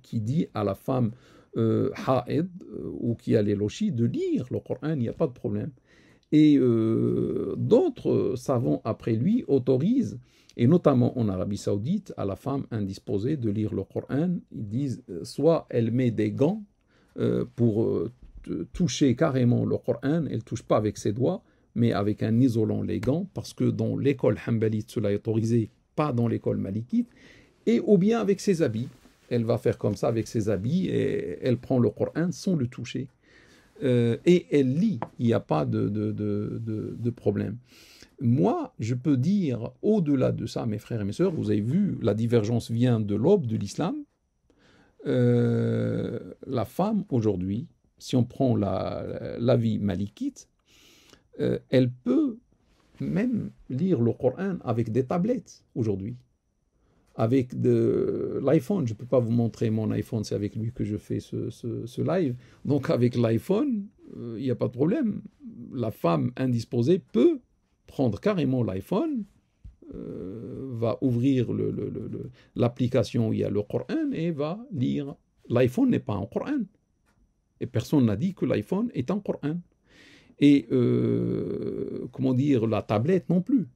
qui dit à la femme ha'id ou qui a les lochis de lire le Coran, il n'y a pas de problème. Et d'autres savants après lui autorisent, et notamment en Arabie Saoudite, à la femme indisposée de lire le Coran. Ils disent soit elle met des gants pour toucher carrément le Coran, elle ne touche pas avec ses doigts, mais avec un isolant les gants, parce que dans l'école Hanbalite, cela est autorisé, pas dans l'école Malikite, et ou bien avec ses habits. Elle va faire comme ça avec ses habits, et elle prend le Coran sans le toucher. Et elle lit, il n'y a pas de problème. Moi, je peux dire, au-delà de ça, mes frères et mes sœurs, vous avez vu, la divergence vient de l'aube de l'islam. La femme, aujourd'hui, si on prend la vie malikite, elle peut même lire le Coran avec des tablettes, aujourd'hui. Avec l'iPhone, je ne peux pas vous montrer mon iPhone, c'est avec lui que je fais ce live. Donc avec l'iPhone, il n'y a pas de problème. La femme indisposée peut prendre carrément l'iPhone, va ouvrir l'application où il y a le Coran et va lire. L'iPhone n'est pas un Coran. Et personne n'a dit que l'iPhone est un Coran. Et la tablette non plus.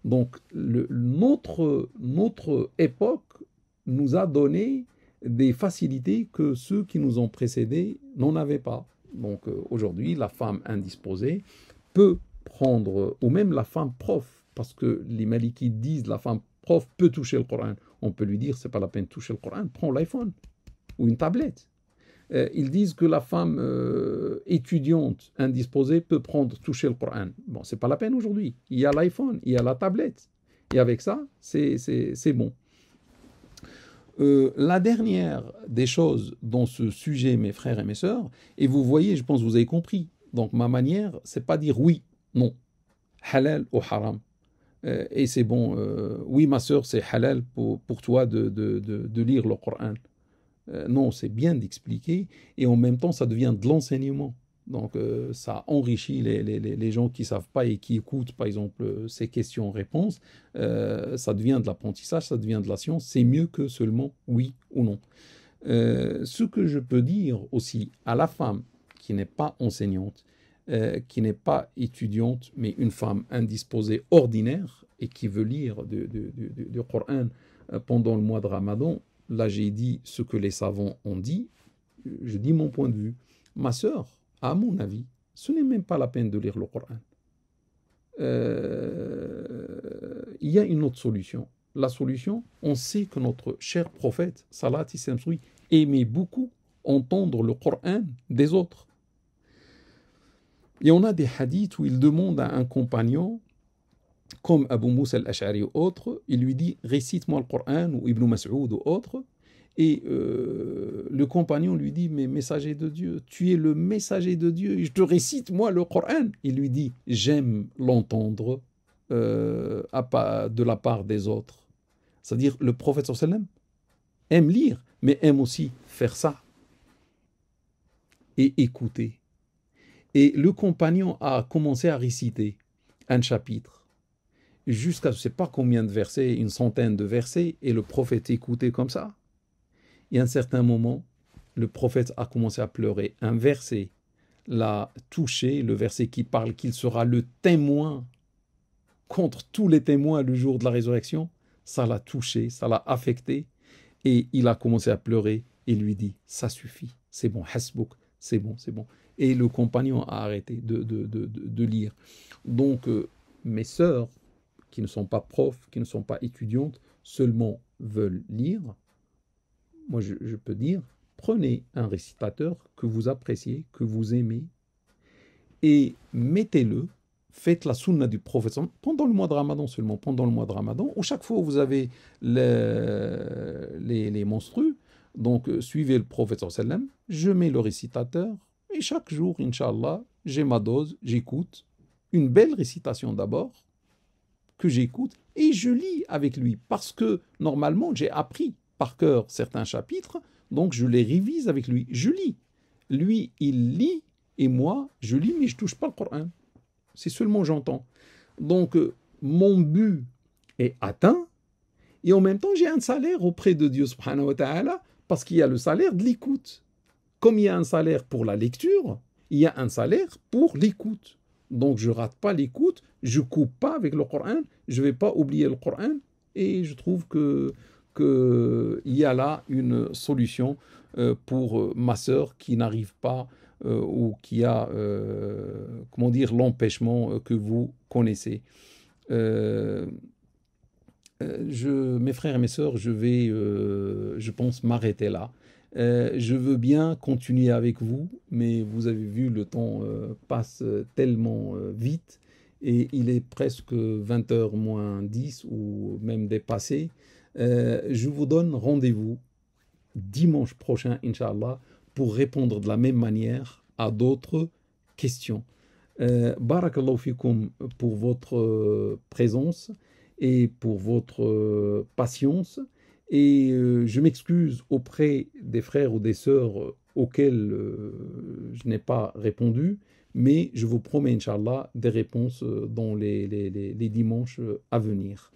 Donc, notre époque nous a donné des facilités que ceux qui nous ont précédés n'en avaient pas. Donc, aujourd'hui, la femme indisposée peut prendre, ou même la femme prof, parce que les Malikites disent la femme prof peut toucher le Coran. On peut lui dire, c'est pas la peine de toucher le Coran, prends l'iPhone ou une tablette. Ils disent que la femme étudiante indisposée peut toucher le Coran. Bon, c'est pas la peine aujourd'hui. Il y a l'iPhone, il y a la tablette. Et avec ça, c'est bon. La dernière des choses dans ce sujet, mes frères et mes sœurs, et vous voyez, je pense que vous avez compris. Donc ma manière, c'est pas dire oui, non, halal ou haram. Et c'est bon, oui ma sœur, c'est halal pour toi de lire le Coran. Non, c'est bien d'expliquer et en même temps, ça devient de l'enseignement. Donc, ça enrichit les gens qui ne savent pas et qui écoutent, par exemple, ces questions-réponses. Ça devient de l'apprentissage, ça devient de la science. C'est mieux que seulement oui ou non. Ce que je peux dire aussi à la femme qui n'est pas enseignante, qui n'est pas étudiante, mais une femme indisposée ordinaire et qui veut lire du Coran pendant le mois de Ramadan, là j'ai dit ce que les savants ont dit, je dis mon point de vue. Ma sœur, à mon avis, ce n'est même pas la peine de lire le Coran. Il y a une autre solution. La solution, on sait que notre cher prophète, salat islam soui, aimait beaucoup entendre le Coran des autres. Et on a des hadiths où il demande à un compagnon, comme Abu Moussa al-Ash'ari ou autre, il lui dit « récite-moi le Coran » ou Ibn Mas'ud ou autre. Et le compagnon lui dit « mais messager de Dieu, tu es le messager de Dieu, et je te récite moi le Coran ». Il lui dit « j'aime l'entendre de la part des autres ». C'est-à-dire le prophète sallallahu alayhi wa sallam aime lire, mais aime aussi faire ça et écouter. Et le compagnon a commencé à réciter un chapitre jusqu'à je ne sais pas combien de versets, une centaine de versets, et le prophète écoutait comme ça. Et à un certain moment, le prophète a commencé à pleurer. Un verset l'a touché, le verset qui parle qu'il sera le témoin contre tous les témoins le jour de la résurrection. Ça l'a touché, ça l'a affecté, et il a commencé à pleurer et lui dit « ça suffit, c'est bon, hasbouk, c'est bon, c'est bon ». Et le compagnon a arrêté de lire. Donc, mes sœurs, qui ne sont pas profs, qui ne sont pas étudiantes, seulement veulent lire, moi je peux dire, prenez un récitateur que vous appréciez, que vous aimez, et mettez-le, faites la sunna du prophète, pendant le mois de Ramadan seulement, pendant le mois de Ramadan, où chaque fois vous avez les monstrueux, donc suivez le prophète sallam, je mets le récitateur, et chaque jour, Inch'Allah, j'ai ma dose, j'écoute, une belle récitation d'abord, que j'écoute, et je lis avec lui, parce que normalement j'ai appris par cœur certains chapitres, donc je les révise avec lui, je lis. Lui, il lit, et moi, je lis, mais je ne touche pas le Coran. C'est seulement j'entends. Donc, mon but est atteint, et en même temps, j'ai un salaire auprès de Dieu, subhanahu wa ta'ala, parce qu'il y a le salaire de l'écoute. Comme il y a un salaire pour la lecture, il y a un salaire pour l'écoute. Donc, je ne rate pas l'écoute, je ne coupe pas avec le Coran, je ne vais pas oublier le Coran, et je trouve qu'il y a là une solution pour ma sœur qui n'arrive pas ou qui a, comment dire, l'empêchement que vous connaissez. Mes frères et mes sœurs, je vais, je pense, m'arrêter là. Je veux bien continuer avec vous, mais vous avez vu, le temps passe tellement vite et il est presque 20h moins 10 ou même dépassé. Je vous donne rendez-vous dimanche prochain, Inch'Allah, pour répondre de la même manière à d'autres questions. Barakallahu fikum pour votre présence et pour votre patience. Et je m'excuse auprès des frères ou des sœurs auxquels je n'ai pas répondu, mais je vous promets, Inch'Allah, des réponses dans les dimanches à venir.